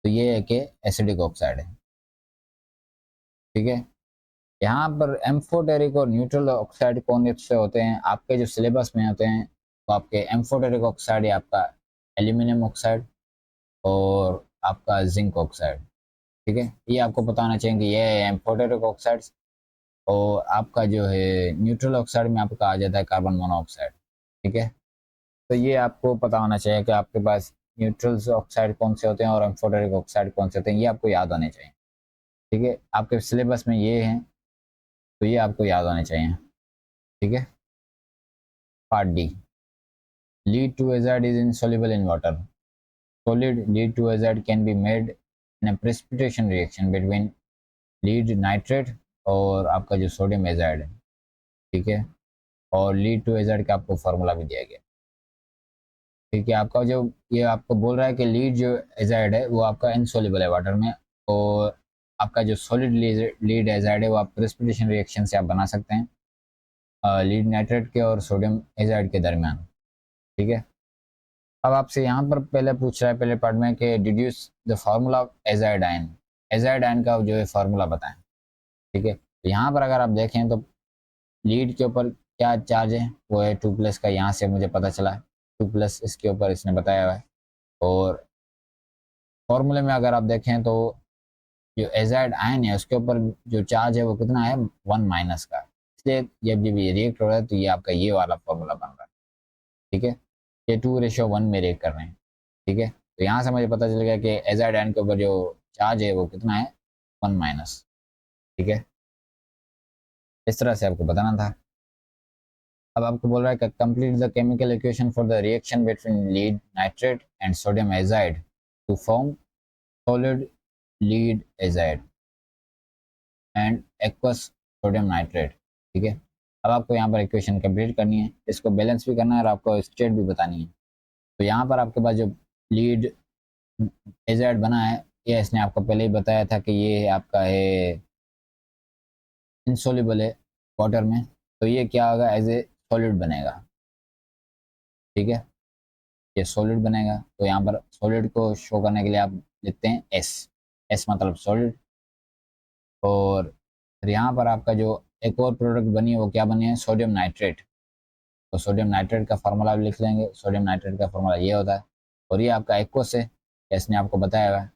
तो ये है कि एसिडिक ऑक्साइड है, ठीक है। यहाँ पर एम्फोटेरिक और न्यूट्रल ऑक्साइड कौन से होते हैं आपके जो सिलेबस में होते हैं, तो आपके एम्फोटेरिक ऑक्साइड है आपका एल्यूमिनियम ऑक्साइड और आपका जिंक ऑक्साइड, ठीक है। ये आपको पता होना चाहिए कि ये है एम्फोटेरिक ऑक्साइड्स। और आपका जो है न्यूट्रल ऑक्साइड में आपका आ जाता है कार्बन मोनोऑक्साइड, ठीक है। तो ये आपको पता होना चाहिए कि आपके पास न्यूट्रल्स ऑक्साइड कौन से होते हैं और एम्फोटेरिक ऑक्साइड कौन से होते हैं, ये आपको याद होने चाहिए, ठीक है। आपके सिलेबस में ये हैं तो ये आपको याद होने चाहिए, ठीक है। Part D, lead two azide is insoluble in water. Solid lead to azide can be made in a precipitation reaction between lead nitrate और आपका जो सोडियम एजाइड है, ठीक है। और लीड टू एजाइड का आपको फार्मूला भी दिया गया, ठीक है। आपका जो ये आपको बोल रहा है कि लीड जो एजाइड है वो आपका इनसोल्युबल है वाटर में, और आपका जो सॉलिड लीड एजाइड है वो आप प्रेसिपिटेशन रिएक्शन से आप बना सकते हैं लीड नाइट्रेट के और सोडियम एजाइड के दरमियान, ठीक है। अब आपसे यहाँ पर पहले पूछ रहा है पहले पार्ट में कि deduce the formula of azide ion, azide ion का जो है फार्मूला बताएं, ठीक है। तो यहाँ पर अगर आप देखें तो लीड के ऊपर क्या चार्ज है, वो है 2+ का, यहाँ से मुझे पता चला 2+ इसके ऊपर इसने बताया हुआ है। और फॉर्मूले में अगर आप देखें तो जो एजाइड आयन है उसके ऊपर जो चार्ज है वो कितना है 1- का, इसलिए जब ये रिएक्ट हो रहा है तो ये आपका ये वाला फॉर्मूला बन रहा है, ठीक है। ये 2:1 में रिएक्ट कर रहे हैं, ठीक है। तो यहाँ से मुझे पता चल गया कि एजाइड आयन के ऊपर जो चार्ज है वो कितना है 1-, ठीक है। इस तरह से आपको बताना था। अब आपको बोल रहा है कि complete the chemical equation for the reaction between lead nitrate and sodium azide to form solid lead azide and aqueous sodium nitrate, ठीक है। अब आपको यहाँ पर इक्वेशन कंप्लीट करनी है, इसको बैलेंस भी करना है और आपको स्टेट भी बतानी है। तो यहाँ पर आपके पास जो लीड एजाइड बना है ये इसने आपको पहले ही बताया था कि ये आपका है इनसोल्युबल है वाटर में, तो ये क्या होगा एज ए सॉलिड बनेगा, ठीक है। ये सॉलिड बनेगा, तो यहाँ पर सॉलिड को शो करने के लिए आप लिखते हैं एस, एस मतलब सॉलिड। और फिर यहाँ पर आपका जो एक और प्रोडक्ट बनी है वो क्या बनी है सोडियम नाइट्रेट, तो सोडियम नाइट्रेट का फार्मूला भी लिख लेंगे। सोडियम नाइट्रेट का फार्मूला ये होता है, और ये आपका एक्वस है, इसने आपको बताया हुआ है।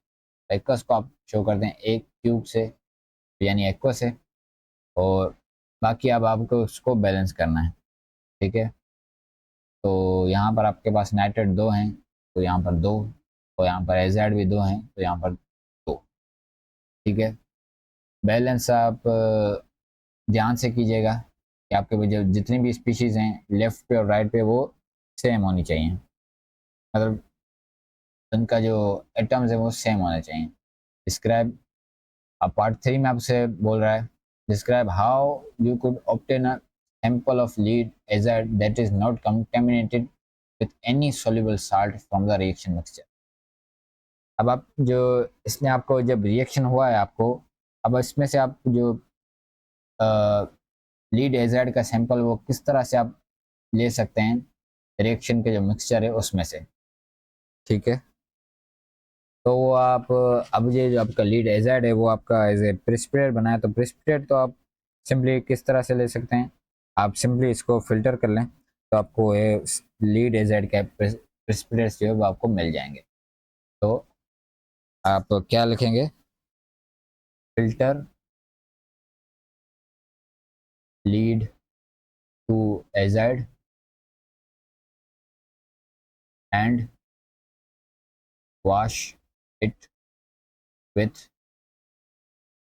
एक्वस को आप शो करते हैं एक क्यूब से, यानी एक्वस है, और बाकी अब आपको उसको बैलेंस करना है। ठीक है, तो यहाँ पर आपके पास नाइट्रेट 2 हैं, तो यहाँ पर 2, और यहाँ पर एजाइड भी 2 हैं, तो यहाँ पर 2। ठीक है, बैलेंस आप ध्यान से कीजिएगा कि आपके जो जितनी भी स्पीशीज़ हैं लेफ़्ट पे और राइट पे वो सेम होनी चाहिए, मतलब उनका जो एटम्स है वो सेम होने चाहिए। डिस्क्राइब, अब पार्ट 3 में आपसे बोल रहा है, describe how you could obtain a sample of lead azide that is not contaminated with any soluble salt from the reaction mixture. अब आप जो इसमें आपको जब रिएक्शन हुआ है आपको, अब इसमें से आप जो लीड एजाइड का सैंपल वो किस तरह से आप ले सकते हैं रिएक्शन के जो मिक्सचर है उसमें से। ठीक है, तो वो आप अब ये जो आपका लीड एजाइड है वो आपका एज ए प्रेसिपिटेट बनाया, तो प्रेसिपिटेट तो आप सिंपली किस तरह से ले सकते हैं, आप सिंपली इसको फिल्टर कर लें तो आपको ये लीड एजाइड का प्रेसिपिटेट्स जो है वो आपको मिल जाएंगे। तो आप क्या लिखेंगे, filter lead two azide and wash it with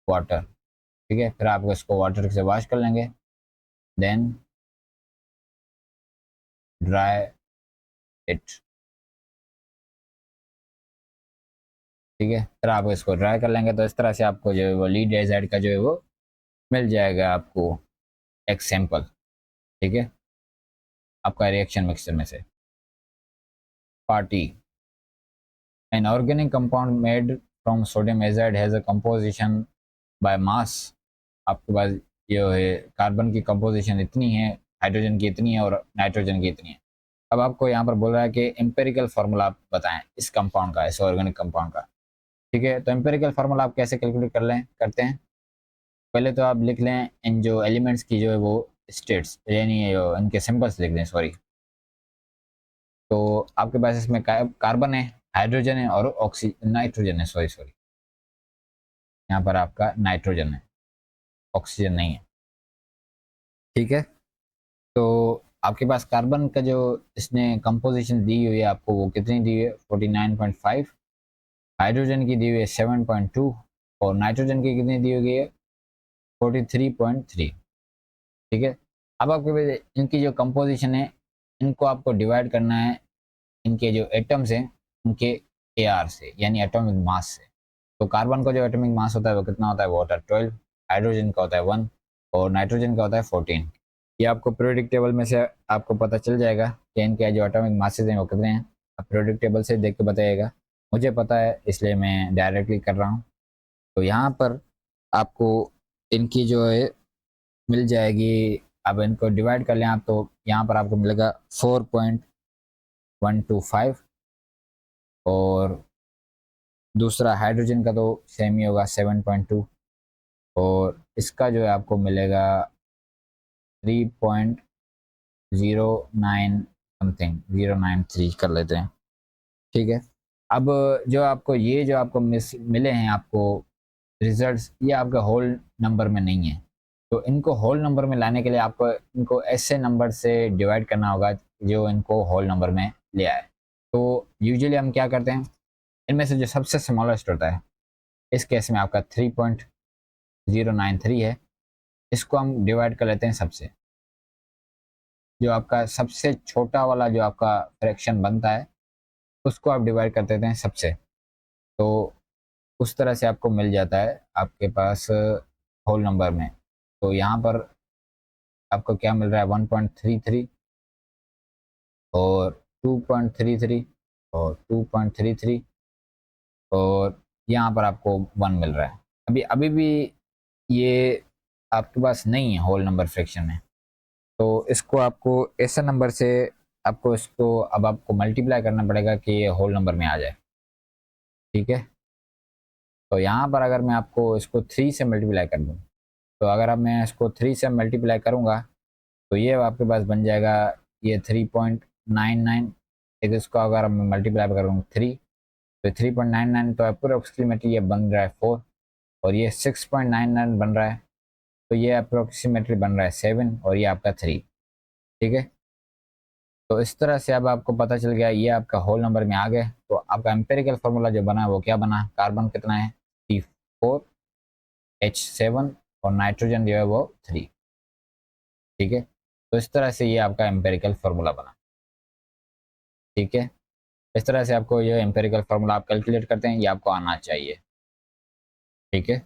water. ठीक है, फिर आप इसको वाटर से वॉश कर लेंगे, देन ड्राई इट। ठीक है, फिर आप इसको ड्राई कर लेंगे, तो इस तरह से आपको जो है वो लीड एजाइड का जो है वो मिल जाएगा आपको एक सैंपल। ठीक है, आपका रिएक्शन मिक्सचर में से। Party, an organic compound made from sodium azide has a composition by mass. आपके पास जो है कार्बन की कंपोजिशन इतनी है, हाइड्रोजन की इतनी है और नाइट्रोजन की इतनी है। अब आपको यहाँ पर बोल रहा है कि एम्पेरिकल फार्मूला आप बताएं इस कंपाउंड का, इस ऑर्गेनिक कंपाउंड का। ठीक है, तो एम्पेरिकल फार्मूला आप कैसे कैलकुलेट करते हैं, पहले तो आप लिख लें इन जो एलिमेंट्स की जो है वो स्टेट्स, यानी इनके सिंबल्स लिख दें, सॉरी। तो आपके पास इसमें कार्बन है, हाइड्रोजन है और नाइट्रोजन है, सॉरी सॉरी, यहाँ पर आपका नाइट्रोजन है, ऑक्सीजन नहीं है। ठीक है, तो आपके पास कार्बन का जो इसने कंपोजिशन दी हुई है आपको वो कितनी दी हुई है, 49.5। हाइड्रोजन की दी हुई है 7.2, और नाइट्रोजन की कितनी दी हुई है, 43.3। ठीक है, अब आपके पास इनकी जो कंपोजिशन है इनको आपको डिवाइड करना है इनके जो एटम्स हैं उनके AR से, यानी एटॉमिक मास से। तो कार्बन का जो एटॉमिक मास होता है वो कितना होता है, वो होता है 12, हाइड्रोजन का होता है 1, और नाइट्रोजन का होता है 14। ये आपको पीरियोडिक टेबल में से आपको पता चल जाएगा कि इनके जो एटॉमिक मासेस हैं वो कितने हैं, आप पीरियोडिक टेबल से देख के बताइएगा। मुझे पता है इसलिए मैं डायरेक्टली कर रहा हूँ। तो यहाँ पर आपको इनकी जो है मिल जाएगी, अब इनको डिवाइड कर लें आप तो यहाँ पर आपको मिलेगा 4.125, और दूसरा हाइड्रोजन का तो सेम ही होगा 7.2, और इसका जो है आपको मिलेगा 3.09 समथिंग, 093 कर लेते हैं। ठीक है, अब जो आपको ये जो आपको मिले हैं आपको रिजल्ट्स, ये आपका होल नंबर में नहीं है। तो इनको होल नंबर में लाने के लिए आपको इनको ऐसे नंबर से डिवाइड करना होगा जो इनको होल नंबर में ले आए। तो यूजुअली हम क्या करते हैं, इनमें से जो सबसे स्मॉलेस्ट होता है, इस केस में आपका 3.093 है, इसको हम डिवाइड कर लेते हैं सबसे। जो आपका सबसे छोटा वाला जो आपका फ्रैक्शन बनता है उसको आप डिवाइड कर देते हैं सबसे, तो उस तरह से आपको मिल जाता है आपके पास होल नंबर में। तो यहाँ पर आपको क्या मिल रहा है, 1.33 और 2.33 और 2.33, और यहाँ पर आपको 1 मिल रहा है। अभी अभी भी ये आपके पास नहीं है होल नंबर फ्रैक्शन में, तो इसको आपको ऐसे नंबर से आपको इसको अब आपको मल्टीप्लाई करना पड़ेगा कि ये होल नंबर में आ जाए। ठीक है, तो यहाँ पर अगर मैं आपको इसको 3 से मल्टीप्लाई कर दूँ, तो अगर अब मैं इसको 3 से मल्टीप्लाई करूँगा तो ये आपके पास बन जाएगा ये 3.99, एक इसको अगर मैं मल्टीप्लाई करूँ 3 तो 3.99, तो अप्रोक्सीमेटली ये बन रहा है 4, और ये 6.99 बन रहा है, तो ये अप्रोक्सीमेटली बन रहा है 7, और ये आपका 3। ठीक है, तो इस तरह से अब आपको पता चल गया, ये आपका होल नंबर में आ गए। तो आपका एम्पेरिकल फार्मूला जो बना है वो क्या बना, कार्बन कितना है C4H7 और नाइट्रोजन जो है वो 3। ठीक है, तो इस तरह से ये आपका एम्पेरिकल फार्मूला बना। ठीक है, इस तरह से आपको ये एम्पेरिकल फार्मूला आप कैलकुलेट करते हैं, ये आपको आना चाहिए। ठीक है,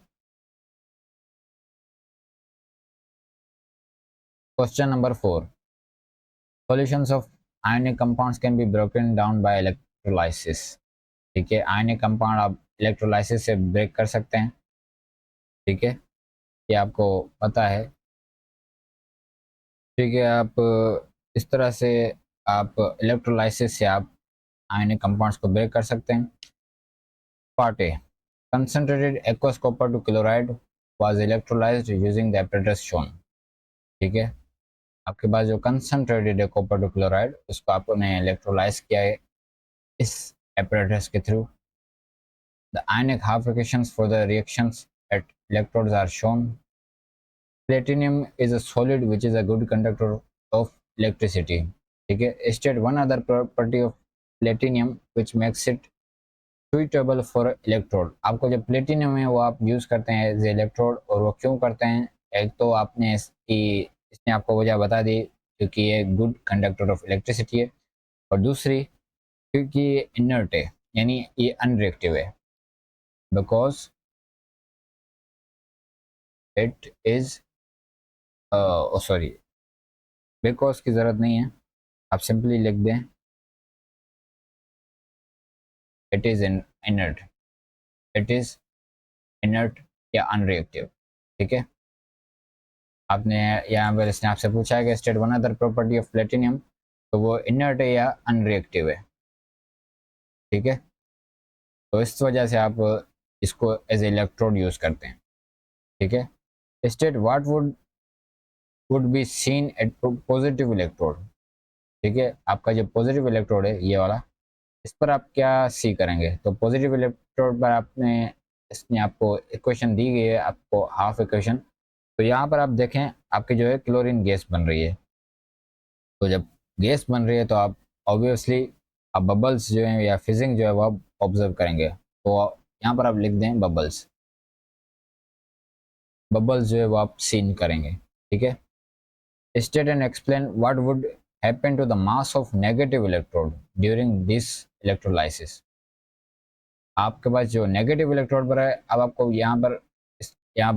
question number 4, solutions of ionic compounds can be broken down by electrolysis. ठीक है, आयनिक कंपाउंड आप इलेक्ट्रोलाइसिस से ब्रेक कर सकते हैं। ठीक है, ये आपको पता है। ठीक है, आप इस तरह से आप इलेक्ट्रोलाइसिस से आप आयनिक कंपाउंड्स को ब्रेक कर सकते हैं। Part A, concentrated aqueous copper to chloride was electrolyzed using the apparatus shown। ठीक है, आपके पास जो कंसनट्रेटेड है कॉपर टू क्लोराइड, उसको आपने इलेक्ट्रोलाइज किया है इस apparatus के through. The ionic half equations for the reactions at electrodes are shown। Platinum is a solid which is a good conductor of electricity। ठीक है, state one other property of platinum which makes it suitable for electrode। आपको जो प्लेटिनियम है वो आप यूज़ करते हैं एज इलेक्ट्रोड, और वो क्यों करते हैं, एक तो आपने इसने आपको वजह बता दी क्योंकि ये गुड कंडक्टर ऑफ इलेक्ट्रिसिटी है, और दूसरी क्योंकि ये इनर्ट है, यानी ये अनरिएक्टिव है, because it is sorry, because की ज़रूरत नहीं है, आप सिंपली लिख दें it is inert, it is inert या अनरिएक्टिव। ठीक है, आपने यहाँ पर इसने आपसे पूछा है कि state one other property of platinum, तो वो इनर्ट है या अनरिएक्टिव है। ठीक है, तो इस वजह से आप इसको एज इलेक्ट्रोड यूज़ करते हैं। ठीक है, state what would be seen at positive electrode. ठीक है, आपका जो पॉजिटिव इलेक्ट्रोड है ये वाला, इस पर आप क्या सी करेंगे, तो पॉजिटिव इलेक्ट्रोड पर आपने इसने आपको इक्वेशन दी गई है, आपको हाफ इक्वेशन। तो यहाँ पर आप देखें आपकी जो है क्लोरीन गैस बन रही है, तो जब गैस बन रही है तो आप ऑब्वियसली आप बबल्स जो हैं या फिजिंग जो है वो आप ऑब्जर्व करेंगे। तो यहाँ पर आप लिख दें बबल्स, बबल्स जो है वो आप सीन करेंगे। ठीक है, state and explain what would happen to the mass of negative electrode during this electrolysis. आपके पास जो नेगेटिव इलेक्ट्रोड पर है, अब आपको यहाँ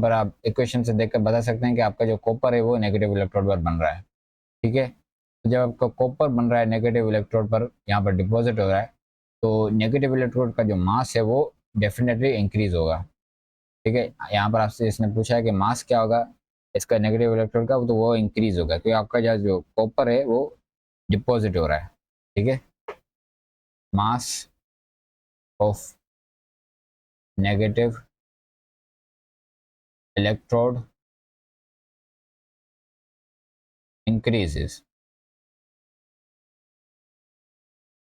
पर आप इक्वेशन से देखकर बता सकते हैं कि आपका जो कॉपर है वो नेगेटिव इलेक्ट्रोड पर बन रहा है। ठीक है, तो जब आपका कॉपर बन रहा है नेगेटिव इलेक्ट्रोड पर, यहाँ पर डिपॉजिट हो रहा है, तो नेगेटिव इलेक्ट्रोड का जो मास है वो डेफिनेटली इंक्रीज होगा। ठीक है, यहाँ पर आपसे इसने पूछा है कि मास क्या होगा इसका नेगेटिव इलेक्ट्रोड का, तो वो इंक्रीज होगा क्योंकि आपका जो कॉपर है वो डिपॉजिट हो रहा है। ठीक है, मास of negative electrode increases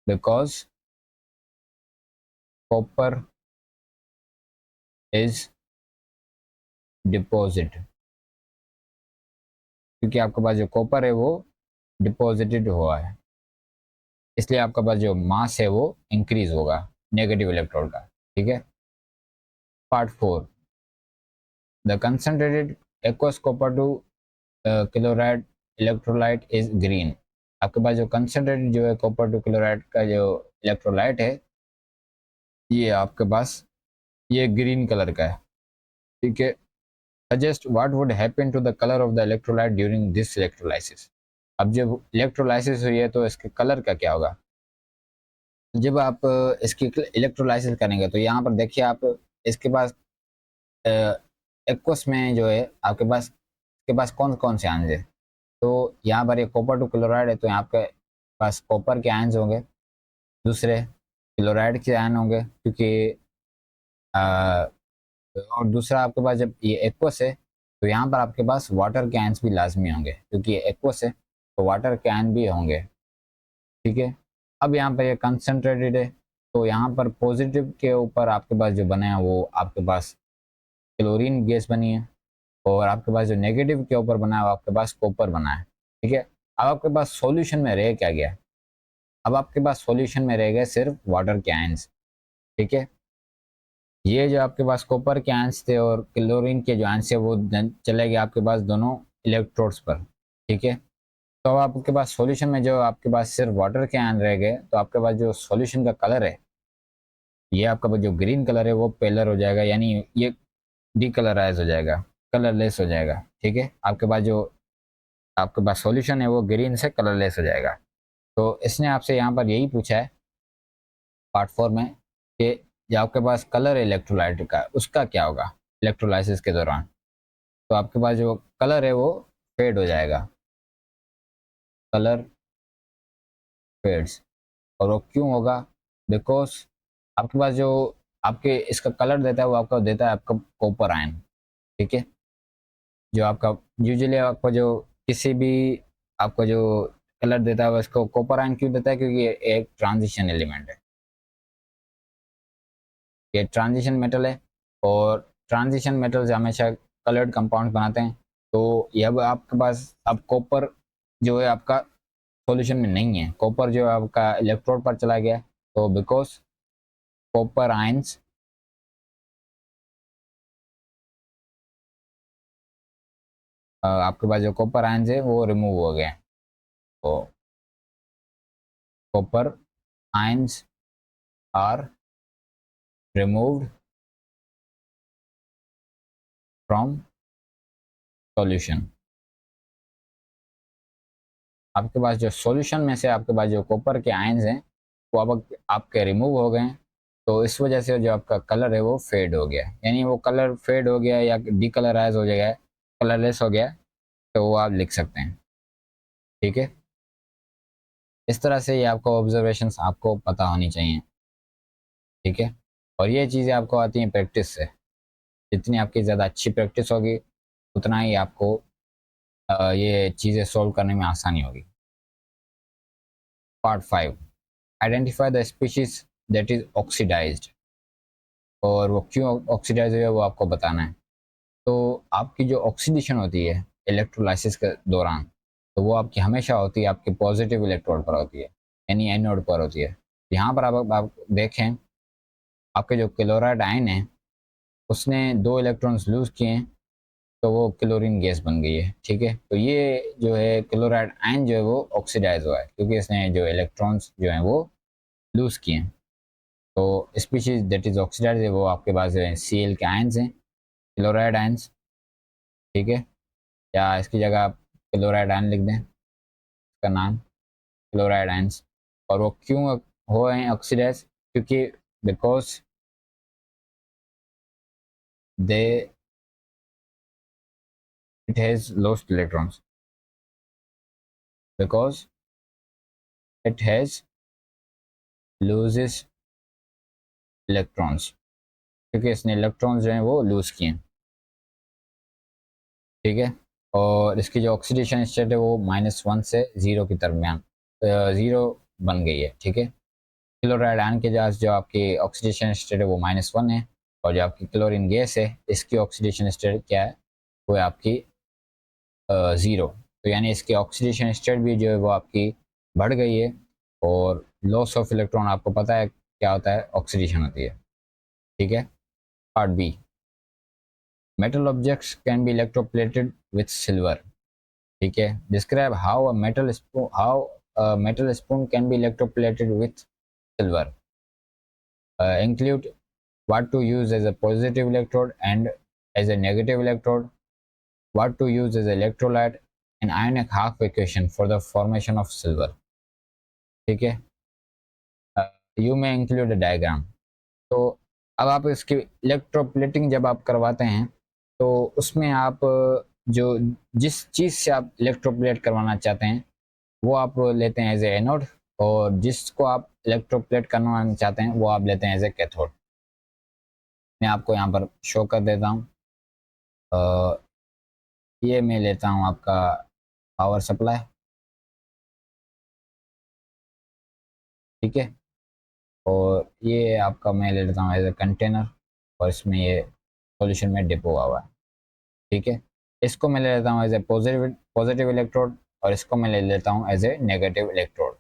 because copper is deposit। क्योंकि आपके पास जो कॉपर है वो डिपॉजिटेड हुआ है, इसलिए आपका पास जो मास है वो इंक्रीज होगा नेगेटिव इलेक्ट्रोड का। ठीक है, part 4, the concentrated aqueous copper two chloride electrolyte is green. आपके पास जो कंसनट्रेटेड जो है कॉपर टू क्लोराइड का जो इलेक्ट्रोलाइट है ये आपके पास ये ग्रीन कलर का है। ठीक है, suggest what would happen to the color of the electrolyte during this electrolysis। अब जब इलेक्ट्रोलाइसिस हुई है तो इसके कलर का क्या होगा, जब आप इसकी इलेक्ट्रोलाइसिस करेंगे तो यहाँ पर देखिए आप इसके पास एक्वस में जो है आपके पास कौन कौन से आयंस है, तो यहाँ पर ये कॉपर टू क्लोराइड है, तो यहाँ पे पास कॉपर के आयंस होंगे, दूसरे क्लोराइड के आयन होंगे क्योंकि और दूसरा आपके पास जब ये एक्वस है तो यहाँ पर आपके पास वाटर के आयंस भी लाजमी होंगे क्योंकि ये एक्वस है, तो वाटर कैन भी होंगे, ठीक है। अब यहाँ पर ये कंसनट्रेटेड है, तो यहाँ पर पॉजिटिव के ऊपर आपके पास जो बना है वो आपके पास क्लोरीन गैस बनी है, और आपके पास जो नेगेटिव के ऊपर बना है वो आपके पास कॉपर बना है, ठीक है। अब आपके पास सॉल्यूशन में रह क्या गया, अब आपके पास सॉल्यूशन में रह गए सिर्फ वाटर के आयंस, ठीक है। ये जो आपके पास कॉपर के आयंस थे और क्लोरीन के जो आयंस है वो चले गए आपके पास दोनों इलेक्ट्रोड्स पर, ठीक है। तो अब आपके पास सॉल्यूशन में जो आपके पास सिर्फ वाटर के आयन रह गए, तो आपके पास जो सॉल्यूशन का कलर है, ये आपका जो ग्रीन कलर है वो पेलर हो जाएगा, यानी ये डीकलराइज हो जाएगा, कलरलेस हो जाएगा, ठीक है। आपके पास सॉल्यूशन है वो ग्रीन से कलरलेस हो जाएगा। तो इसने आपसे यहाँ पर यही पूछा है पार्ट 4 में कि जो आपके पास कलर है इलेक्ट्रोलाइट का उसका क्या होगा इलेक्ट्रोलाइसिस के दौरान। तो आपके पास जो कलर है वो फेड हो जाएगा, कलर फेड्स। और वो क्यों होगा, बिकॉज आपके पास जो आपके इसका कलर देता है वो आपका देता है आपका कॉपर आयन, ठीक है। जो आपका यूजुअली आपको जो किसी भी आपको जो कलर देता है उसको कॉपर आयन क्यों देता है, क्योंकि ये एक ट्रांजिशन एलिमेंट है, ये ट्रांजिशन मेटल है, और ट्रांजिशन मेटल्स हमेशा कलर्ड कंपाउंड बनाते हैं। तो ये अब आपके पास अब कॉपर जो है आपका सॉल्यूशन में नहीं है, कॉपर जो है आपका इलेक्ट्रोड पर चला गया, तो बिकॉज कॉपर आयंस आपके पास जो कॉपर आयंस है वो रिमूव हो गए, तो copper ions are removed from solution. आपके पास जो सॉल्यूशन में से आपके पास जो कॉपर के आयंस हैं वो अब आपके रिमूव हो गए, तो इस वजह से जो आपका कलर है वो फेड हो गया, यानी वो कलर फेड हो गया या डीकलराइज हो गया, कलरलेस हो गया, तो वो आप लिख सकते हैं, ठीक है। इस तरह से ये आपको ऑब्जर्वेशंस आपको पता होनी चाहिए, ठीक है। और ये चीज़ें आपको आती हैं प्रैक्टिस से, जितनी आपकी ज़्यादा अच्छी प्रैक्टिस होगी उतना ही आपको ये चीज़ें सॉल्व करने में आसानी होगी। Part 5, identify the species that is oxidised. और वो क्यों ऑक्सीडाइज है वो आपको बताना है। तो आपकी जो ऑक्सीडेशन होती है इलेक्ट्रोलाइसिस के दौरान, तो वो आपकी हमेशा होती है आपके पॉजिटिव इलेक्ट्रोड पर होती है, यानी एनोड पर होती है। यहाँ पर आप देखें, आपके जो क्लोराइड आयन है उसने 2 इलेक्ट्रॉन्स लूज़ किए हैं, तो वो क्लोरीन गैस बन गई है, ठीक है। तो ये जो है क्लोराइड आयन जो है वो ऑक्सीडाइज हुआ है, क्योंकि इसने जो इलेक्ट्रॉन्स जो हैं वो लूज़ किए हैं। तो स्पीशीज दैट इज ऑक्सीडाइज है वो आपके पास जो है Cl के आयंस हैं, क्लोराइड आयंस, ठीक है। या इसकी जगह आप क्लोराइड आयन लिख दें, इसका नाम क्लोराइड आयंस। और वो क्यों हो हैं ऑक्सीडाइज, क्योंकि because they it has lost electrons, because it has loses electrons, क्योंकि इसने इलेक्ट्रॉन्स जो हैं वो लूज किए हैं, ठीक है। और इसकी जो ऑक्सीडेशन स्टेट है वो -1 से 0 के दरमियान 0 बन गई है, ठीक है। क्लोराइड आयन के पास जो आपकी ऑक्सीडेशन स्टेट है वो -1 है, और जो आपकी क्लोरीन गैस है इसकी ऑक्सीडेशन स्टेट क्या है, वो है आपकी 0। तो यानी इसकी ऑक्सीडेशन स्टेट भी जो है वो आपकी बढ़ गई है, और लॉस ऑफ इलेक्ट्रॉन आपको पता है क्या होता है, ऑक्सीडेशन होती है, ठीक है। Part B, metal objects can be electroplated with silver, ठीक है। Describe how a metal spoon can be electroplated with silver, include what to use as a positive electrode and as a negative electrode, what to use as electrolyte, and ionic half equation for the formation of silver, ठीक है। यू में इंक्लूड अ डायग्राम। तो अब आप इसकी इलेक्ट्रोप्लेटिंग जब आप करवाते हैं, तो उसमें आप जो जिस चीज़ से आप इलेक्ट्रोप्लेट करवाना चाहते हैं वो आप लेते हैं एज ए एनोड, और जिसको आप इलेक्ट्रोप्लेट करवाना चाहते हैं वो आप लेते हैं एज ए कैथोड। मैं आपको यहाँ पर शो कर देता हूँ। ये मैं लेता हूँ आपका पावर सप्लाई, ठीक है। और ये आपका मैं ले लेता हूँ एज ए कंटेनर, और इसमें ये सॉल्यूशन में डिप हुआ हुआ है। ठीक है, इसको मैं ले लेता हूँ as a positive positive electrode, और इसको मैं ले लेता हूँ एज ए नेगेटिव इलेक्ट्रोड।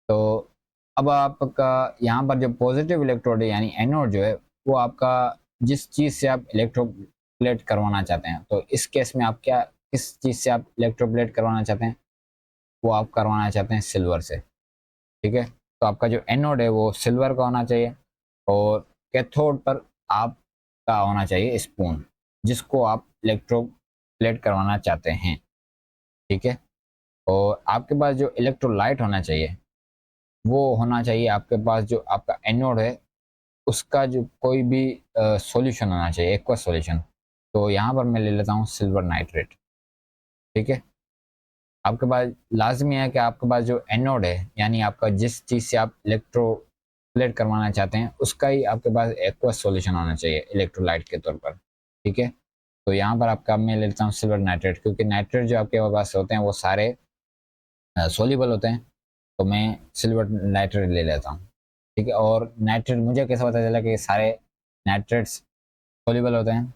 तो अब आपका यहाँ पर जो पॉजिटिव इलेक्ट्रोड है यानी एनोड जो है, वो आपका जिस चीज़ से आप इलेक्ट्रोप्लेट करवाना चाहते हैं, तो इस केस में आप क्या किस चीज़ से आप इलेक्ट्रोप्लेट करवाना चाहते हैं, वो आप करवाना चाहते हैं सिल्वर से। ठीक है, तो आपका जो एनोड है वो सिल्वर का होना चाहिए, और कैथोड पर आपका होना चाहिए स्पून, जिसको आप इलेक्ट्रोप्लेट करवाना चाहते हैं। ठीक है, और आपके पास जो इलेक्ट्रोलाइट होना चाहिए, वो होना चाहिए आपके पास जो आपका एनोड है उसका जो कोई भी सॉल्यूशन होना चाहिए, एक्वस सॉल्यूशन। तो यहाँ पर मैं ले लेता हूँ सिल्वर नाइट्रेट। ठीक है, आपके पास लाजमी है कि आपके पास जो एनोड है यानी आपका जिस चीज़ से आप इलेक्ट्रोप्लेट करवाना चाहते हैं उसका ही आपके पास एक्वस सॉल्यूशन होना चाहिए इलेक्ट्रोलाइट के तौर पर। ठीक है, तो यहाँ पर आपका मैं ले लेता हूँ सिल्वर नाइट्रेट, क्योंकि नाइट्रेट जो आपके पास होते हैं वो सारे सोल्यूबल होते हैं, तो मैं सिल्वर नाइट्रेट ले लेता हूँ। ठीक है, और नाइट्रेट मुझे कैसे पता चला कि सारे नाइट्रेट्स सोल्यूबल होते हैं,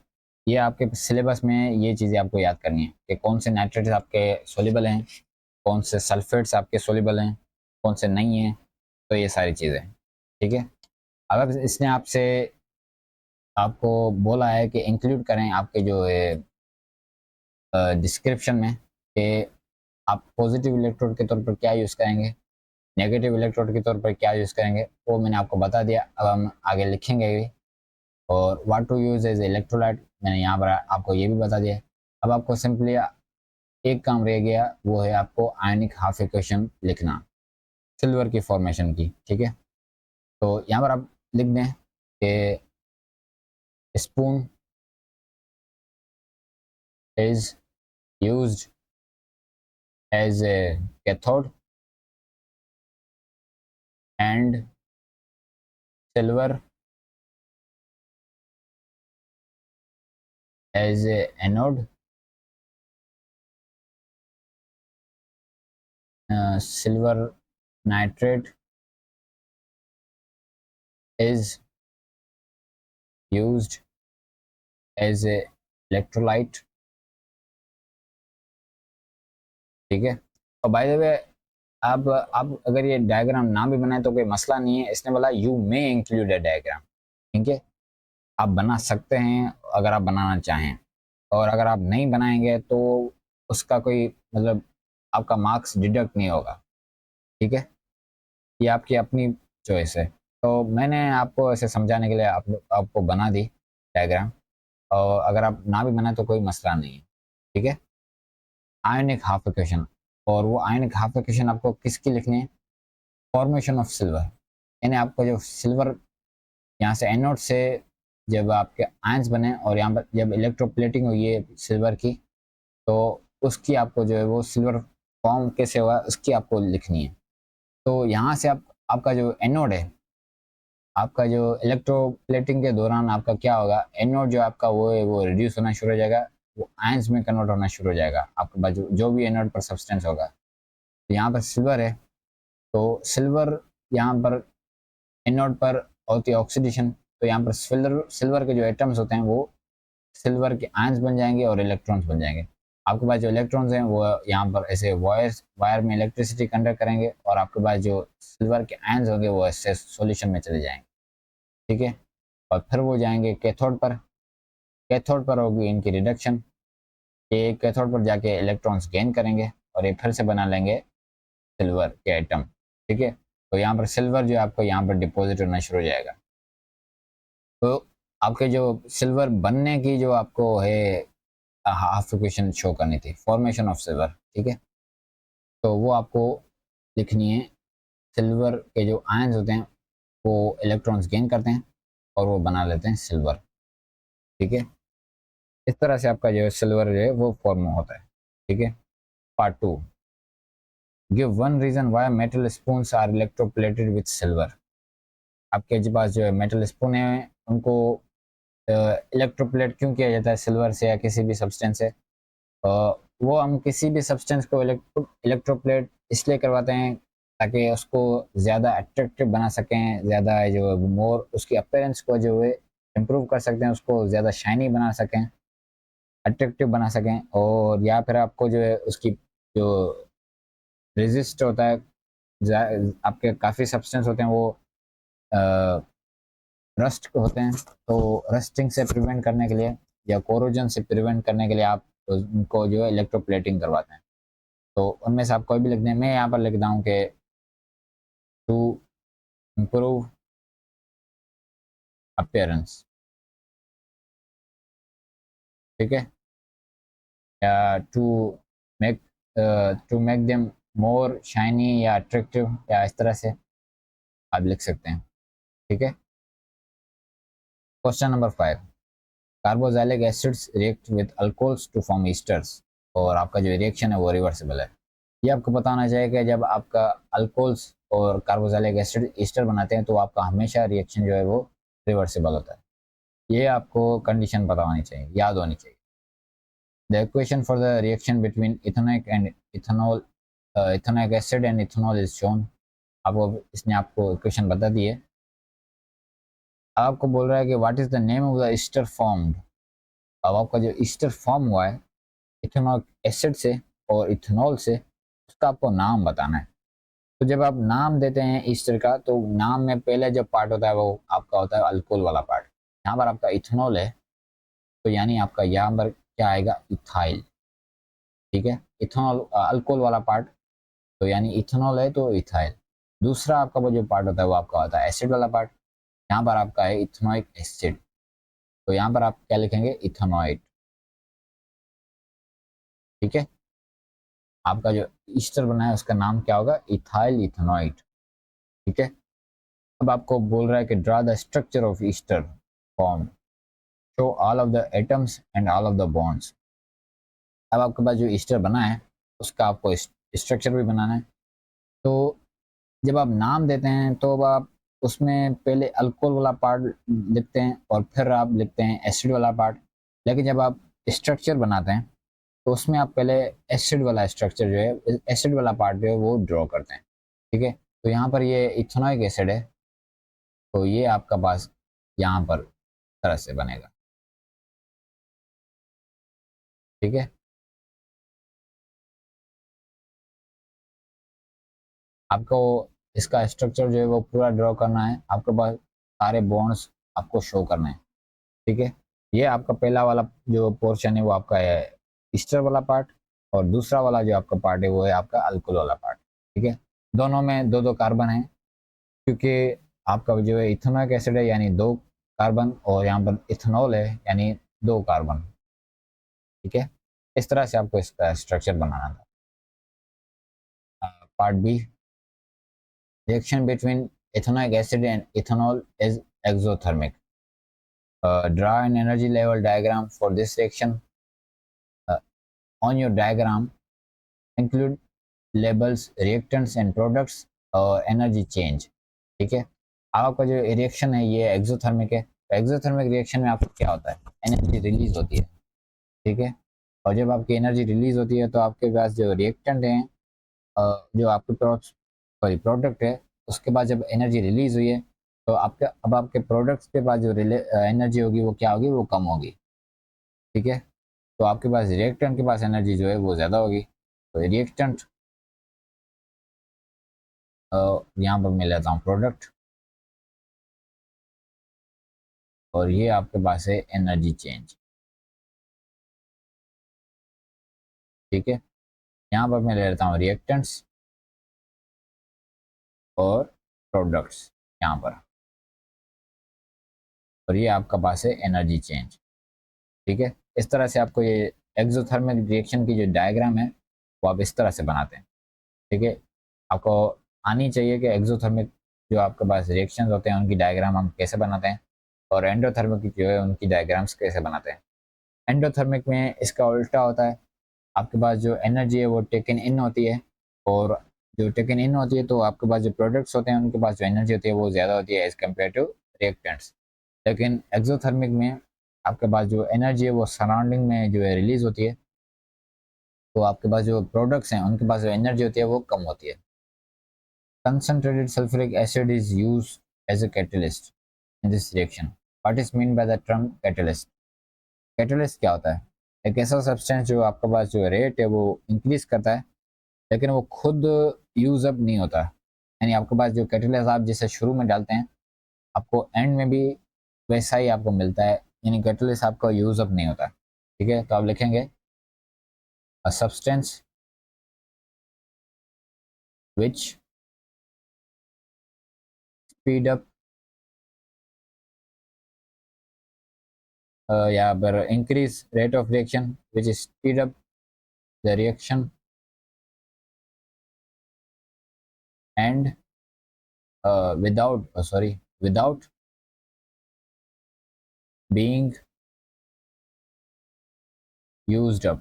ये आपके सिलेबस में ये चीज़ें आपको याद करनी है कि कौन से नाइट्रेट्स आपके सोल्यूबल हैं, कौन से सल्फेट्स आपके सोल्यूबल हैं, कौन से नहीं हैं, तो ये सारी चीज़ें। ठीक है, अगर इसने आपसे आपको बोला है कि इंक्लूड करें आपके जो है डिस्क्रिप्शन में कि आप पॉजिटिव इलेक्ट्रोड के तौर पर क्या यूज़ करेंगे, नेगेटिव इलेक्ट्रोड के तौर पर क्या यूज़ करेंगे, वो मैंने आपको बता दिया। अब हम आगे लिखेंगे भी, और what to use as electrolyte मैंने यहाँ पर आपको ये भी बता दिया। अब आपको सिंपली एक काम रह गया, वो है आपको आयनिक हाफ इक्वेशन लिखना सिल्वर की फॉर्मेशन की। ठीक है, तो यहाँ पर आप लिख दें कि spoon is used as a cathode and silver as a anode. Silver nitrate is used as a electrolyte। ठीक है, और बाय द वे आप अगर ये डायग्राम ना भी बनाए तो कोई मसला नहीं है, इसने बोला you may include A diagram. ठीक है, आप बना सकते हैं अगर आप बनाना चाहें, और अगर आप नहीं बनाएंगे तो उसका कोई मतलब आपका मार्क्स डिडक्ट नहीं होगा। ठीक है, ये आपकी अपनी चॉइस है। तो मैंने आपको ऐसे समझाने के लिए आपको बना दी डायग्राम, और अगर आप ना भी बनाए तो कोई मसला नहीं है। ठीक है, आयनिक हाफ इक्वेशन, और वो आयनिक हाफ इक्वेशन आपको किसकी लिखनी है, फॉर्मेशन ऑफ सिल्वर, यानी आपको जो सिल्वर यहाँ से एनोड से जब आपके आयंस बने और यहाँ पर जब इलेक्ट्रोप्लेटिंग हुई है सिल्वर की, तो उसकी आपको जो है वो सिल्वर फॉर्म कैसे हुआ उसकी आपको लिखनी है। तो यहाँ से आपका जो एनोड है, आपका जो इलेक्ट्रोप्लेटिंग के दौरान आपका क्या होगा, एनोड जो आपका वो है वो रिड्यूस होना शुरू हो जाएगा, वो आयंस में कन्वर्ट होना शुरू हो जाएगा आपके पास जो भी एनोड पर सब्सटेंस होगा। तो यहाँ पर सिल्वर है, तो सिल्वर यहाँ पर एनोड पर होती है ऑक्सीडेशन, तो यहाँ पर सिल्वर सिल्वर के जो एटम्स होते हैं वो सिल्वर के आयंस बन जाएंगे और इलेक्ट्रॉन्स बन जाएंगे। आपके पास जो इलेक्ट्रॉन्स हैं वो यहाँ पर ऐसे वायर में इलेक्ट्रिसिटी कंडक्ट करेंगे, और आपके पास जो सिल्वर के आयंस होंगे वो ऐसे सॉल्यूशन में चले जाएंगे। ठीक है, और फिर वो जाएंगे कैथोड पर, कैथोड पर होगी इनकी रिडक्शन, ये कैथोड पर जाके इलेक्ट्रॉन्स गेन करेंगे और ये फिर से बना लेंगे सिल्वर के एटम। ठीक है, तो यहाँ पर सिल्वर जो आपको यहाँ पर डिपॉजिट होना शुरू हो जाएगा। तो आपके जो सिल्वर बनने की जो आपको है हाफ इक्वेशन शो करनी थी, फॉर्मेशन ऑफ सिल्वर। ठीक है, तो वो आपको लिखनी है, सिल्वर के जो आयंस होते हैं वो इलेक्ट्रॉन्स गेन करते हैं और वो बना लेते हैं सिल्वर। ठीक है, इस तरह से आपका जो सिल्वर जो है वो फॉर्म होता है। ठीक है, part 2, give one reason why metal spoons are electroplated with silver. आपके पास जो है मेटल स्पून है उनको इलेक्ट्रोप्लेट क्यों किया जाता है सिल्वर से या किसी भी सब्सटेंस से। वो हम किसी भी सब्सटेंस को इलेक्ट्रोप्लेट इसलिए करवाते हैं ताकि उसको ज़्यादा अट्रैक्टिव बना सकें, ज़्यादा जो मोर उसकी अपीयरेंस को जो है इम्प्रूव कर सकते हैं, उसको ज़्यादा शाइनी बना सकें, अट्रैक्टिव बना सकें। और या फिर आपको जो है उसकी जो रेजिस्ट होता है, आपके काफ़ी सब्सटेंस होते हैं वो रस्ट होते हैं, तो रस्टिंग से प्रिवेंट करने के लिए या कोरोजन से प्रिवेंट करने के लिए आप उनको जो है इलेक्ट्रोप्लेटिंग करवाते हैं। तो उनमें से आप कोई भी लिख दें, मैं यहाँ पर लिखता हूँ कि टू इम्प्रूव अपीयरेंस, ठीक है, या make to make them more shiny या अट्रैक्टिव, या इस तरह से आप लिख सकते हैं, ठीक है। Question number 5, carboxylic acids react with alcohols to form esters, और आपका जो रिएक्शन है वो रिवर्सिबल है। ये आपको पता होना चाहिए कि जब आपका अल्कोहल्स और कार्बोक्सिलिक एसिड ईस्टर बनाते हैं तो आपका हमेशा रिएक्शन जो है वो रिवर्सिबल होता है। ये आपको कंडीशन पता होनी चाहिए, याद होनी चाहिए। The equation for the reaction between ethanoic acid and ethanol is shown. आपको इसने आपको इक्वेशन बता दी है। आपको बोल रहा है कि what is the name of the Easter formed. अब आपका जो ईस्टर फॉर्म हुआ है इथेनॉइक एसिड से और इथेनॉल से, उसका आपको नाम बताना है। तो जब आप नाम देते हैं ईस्टर का, तो नाम में पहले जो पार्ट होता है वो आपका होता है अल्कोहल वाला पार्ट। यहाँ पर आपका इथेनॉल है, तो यानी आपका यहाँ पर क्या आएगा, इथाइल, ठीक है। इथेनॉल अल्कोहल वाला पार्ट, तो यानी इथेनॉल है तो इथाइल। दूसरा आपका वो जो पार्ट होता है वो आपका होता है एसिड वाला पार्ट। यहाँ पर आपका है इथेनॉइक एसिड, तो यहाँ पर आप क्या लिखेंगे, इथेनॉइड, ठीक है। आपका जो ईस्टर बना है उसका नाम क्या होगा, इथाइल इथेनॉइड, ठीक है। अब आपको बोल रहा है कि draw the structure of Easter form, show all of the atoms and all of the bonds. अब आपके पास जो ईस्टर बना है उसका आपको स्ट्रक्चर भी बनाना है। तो जब आप नाम देते हैं तो अब आप उसमें पहले अल्कोहल वाला पार्ट लिखते हैं और फिर आप लिखते हैं एसिड वाला पार्ट। लेकिन जब आप स्ट्रक्चर बनाते हैं तो उसमें आप पहले एसिड वाला स्ट्रक्चर जो है, एसिड वाला पार्ट जो है वो ड्रॉ करते हैं, ठीक है। तो यहाँ पर ये इथेनॉइक एसिड है, तो ये आपका पास यहाँ पर तरह से बनेगा, ठीक है। आपको इसका स्ट्रक्चर जो है वो पूरा ड्रॉ करना है, आपके पास सारे बॉन्ड्स आपको शो करने हैं, ठीक है। ये आपका पहला वाला जो पोर्शन है वो आपका है ईस्टर वाला पार्ट, और दूसरा वाला जो आपका पार्ट है वो है आपका अल्कोहल वाला पार्ट, ठीक है। दोनों में दो दो कार्बन है, क्योंकि आपका जो है इथेनॉइक एसिड है यानी दो कार्बन, और यहाँ पर इथेनॉल है यानी दो कार्बन, ठीक है। इस तरह से आपको इसका स्ट्रक्चर बनाना था। Part B, reaction between ethanoic acid and ethanol is exothermic. Draw an energy level diagram for this reaction. On your diagram, include labels, reactants and products और energy change, ठीक है। आपका जो रिएक्शन है ये एक्सोथर्मिक है। एक्सोथर्मिक रिएक्शन में आपको क्या होता है, एनर्जी रिलीज होती है, ठीक है। और जब आपकी एनर्जी रिलीज होती है तो आपके पास जो रिएक्टेंट हैं, जो आपके प्रोडक्ट है, उसके बाद जब एनर्जी रिलीज हुई है तो आपके अब आपके प्रोडक्ट्स के पास जो एनर्जी होगी वो क्या होगी, वो कम होगी, ठीक है। तो आपके पास रिएक्टेंट के पास एनर्जी जो है वो ज़्यादा होगी। तो रिएक्टेंट यहाँ पर मैं लेता हूँ प्रोडक्ट, और ये आपके पास है एनर्जी चेंज, ठीक है। यहाँ पर मैं ले लेता हूँ रिएक्टेंट्स और प्रोडक्ट्स यहाँ पर, और ये आपका पास है एनर्जी चेंज, ठीक है। इस तरह से आपको ये एक्सोथर्मिक रिएक्शन की जो डायग्राम है वो आप इस तरह से बनाते हैं, ठीक है। आपको आनी चाहिए कि एक्सोथर्मिक जो आपके पास रिएक्शंस होते हैं उनकी डायग्राम हम कैसे बनाते हैं, और एंडोथर्मिक जो है उनकी डायग्राम्स कैसे बनाते हैं। एंडोथर्मिक में इसका उल्टा होता है, आपके पास जो एनर्जी है वो टेकन इन होती है, और जो टेकन इन होती है तो आपके पास जो प्रोडक्ट्स होते हैं उनके पास जो एनर्जी होती है वो ज़्यादा होती है एज़ कम्पेयर टू रिएक्टेंट्स। लेकिन एक्सोथर्मिक में आपके पास जो एनर्जी है वो सराउंडिंग में जो है रिलीज होती है, तो आपके पास जो प्रोडक्ट्स हैं उनके पास जो एनर्जी होती है वो कम होती है। concentrated sulfuric acid is used as a catalyst in this reaction. What is meant by the term catalyst? Catalyst क्या होता है? एक ऐसा सब्सटेंस जो आपके पास जो रेट है वो इंक्रीज करता है, लेकिन वो खुद यूज अप नहीं होता। यानी आपके पास जो कैटलिस्ट आप जैसे शुरू में डालते हैं, आपको एंड में भी वैसा ही आपको मिलता है, यानी कैटलिस्ट आपका यूज अप नहीं होता। ठीक है, तो आप लिखेंगे a substance which speed up या पर increase rate of reaction which is speed up the reaction and without being used up।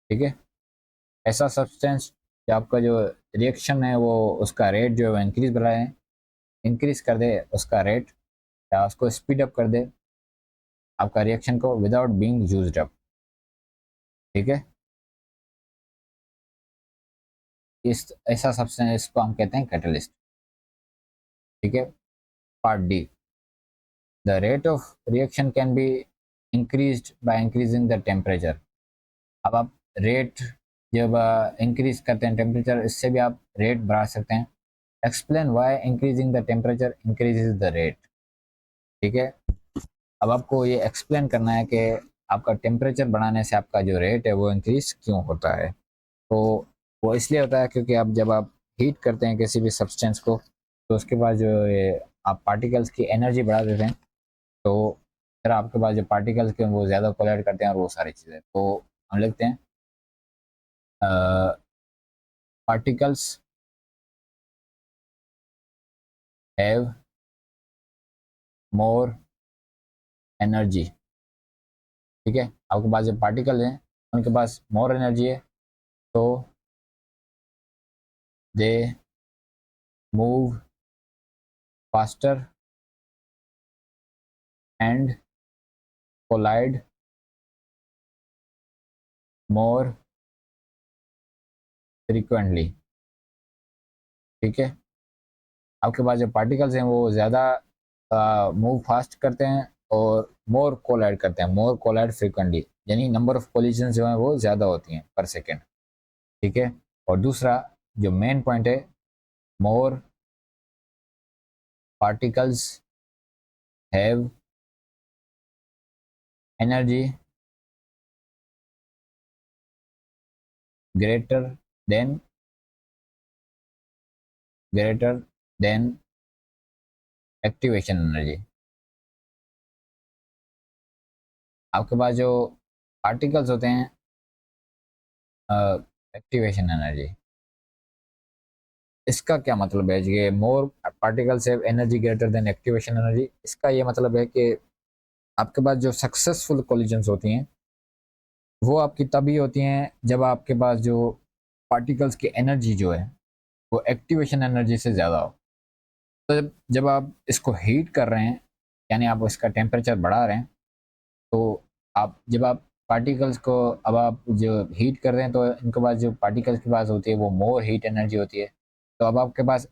ठीक है, ऐसा सब्सटेंस जो आपका जो रिएक्शन है वो उसका रेट जो है इंक्रीज बढ़ाए, इंक्रीज कर दे उसका रेट या उसको स्पीड अप कर दे आपका रिएक्शन को विदाउट बीइंग यूज्ड अप। ठीक है, इस ऐसा सब्सटेंस इसको हम कहते हैं कैटलिस्ट। ठीक है, part D, the rate of reaction can be increased by increasing the temperature. अब आप रेट जब इंक्रीज करते हैं टेम्परेचर, इससे भी आप रेट बढ़ा सकते हैं। Explain why increasing the temperature increases the rate. ठीक है, अब आपको ये एक्सप्लेन करना है कि आपका टेम्परेचर बढ़ाने से आपका जो रेट है वो इंक्रीज क्यों होता है। तो वो इसलिए होता है क्योंकि आप जब आप हीट करते हैं किसी भी सब्सटेंस को, तो उसके बाद जो ये आप पार्टिकल्स की एनर्जी बढ़ा देते हैं, तो फिर आपके पास जो पार्टिकल्स के वो ज़्यादा कोलाइड करते हैं और वो सारी चीज़ें। तो हम लिखते हैं पार्टिकल्स हैव मोर एनर्जी। ठीक है, आपके पास जो पार्टिकल हैं उनके पास मोर एनर्जी है, तो they move faster and collide more frequently. ठीक है, आपके पास जो पार्टिकल्स हैं वो ज़्यादा मूव फास्ट करते हैं और मोर कोलाइड करते हैं, मोर कोलाइड फ्रीक्वेंटली, यानी नंबर ऑफ कोलिजन जो हैं वो ज़्यादा होती हैं पर सेकेंड। ठीक है, और दूसरा जो मेन पॉइंट है, more particles have energy greater than activation energy. आपके पास जो पार्टिकल्स होते हैं एक्टिवेशन एनर्जी, इसका क्या मतलब है कि more particles have energy greater than activation energy? इसका ये मतलब है कि आपके पास जो सक्सेसफुल कोलिजन्स होती हैं वो आपकी तभी होती हैं जब आपके पास जो पार्टिकल्स की एनर्जी जो है वो एक्टिवेशन एनर्जी से ज़्यादा हो। तो जब आप इसको हीट कर रहे हैं, यानी आप इसका टेम्परेचर बढ़ा रहे हैं, तो आप जब आप पार्टिकल्स को अब आप जो हीट कर रहे हैं तो इनके पास जो पार्टिकल्स के पास होती है वो मोर हीट एनर्जी होती है। तो अब आपके पास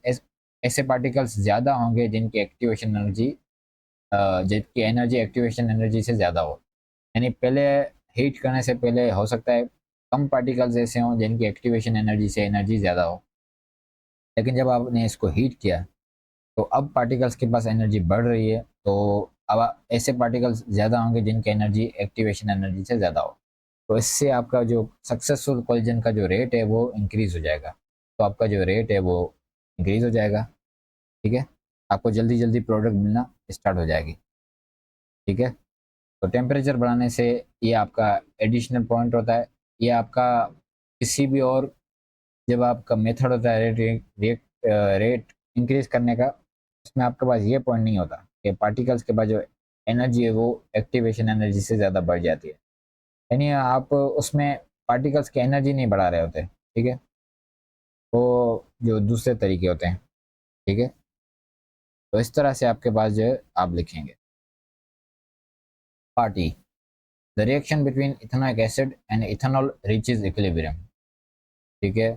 ऐसे पार्टिकल्स ज़्यादा होंगे जिनकी एक्टिवेशन एनर्जी जिनकी एनर्जी एक्टिवेशन एनर्जी से ज़्यादा हो। यानी पहले हीट करने से पहले हो सकता है कम पार्टिकल्स ऐसे हों जिनकी एक्टिवेशन एनर्जी से एनर्जी ज़्यादा हो, लेकिन जब आपने इसको हीट किया तो अब पार्टिकल्स के पास एनर्जी बढ़ रही है, तो अब ऐसे पार्टिकल्स ज़्यादा होंगे जिनकी एनर्जी एक्टिवेशन एनर्जी से ज़्यादा हो। तो इससे आपका जो सक्सेसफुल कोलिजन का जो रेट है वो इंक्रीज़ हो जाएगा, तो आपका जो रेट है वो इंक्रीज़ हो जाएगा। ठीक है, आपको जल्दी जल्दी प्रोडक्ट मिलना स्टार्ट हो जाएगी। ठीक है, तो टेम्परेचर बढ़ाने से ये आपका एडिशनल पॉइंट होता है। ये आपका किसी भी और जब आपका मेथड होता है रेट इंक्रीज करने का, उसमें आपके पास ये पॉइंट नहीं होता कि पार्टिकल्स के पास जो एनर्जी है वो एक्टिवेशन एनर्जी से ज़्यादा बढ़ जाती है। यानी आप उसमें पार्टिकल्स की एनर्जी नहीं बढ़ा रहे होते। ठीक है, वो जो दूसरे तरीके होते हैं। ठीक है, तो इस तरह से आपके पास जो है आप लिखेंगे party, the reaction between ethanoic acid and ethanol reaches equilibrium. ठीक है,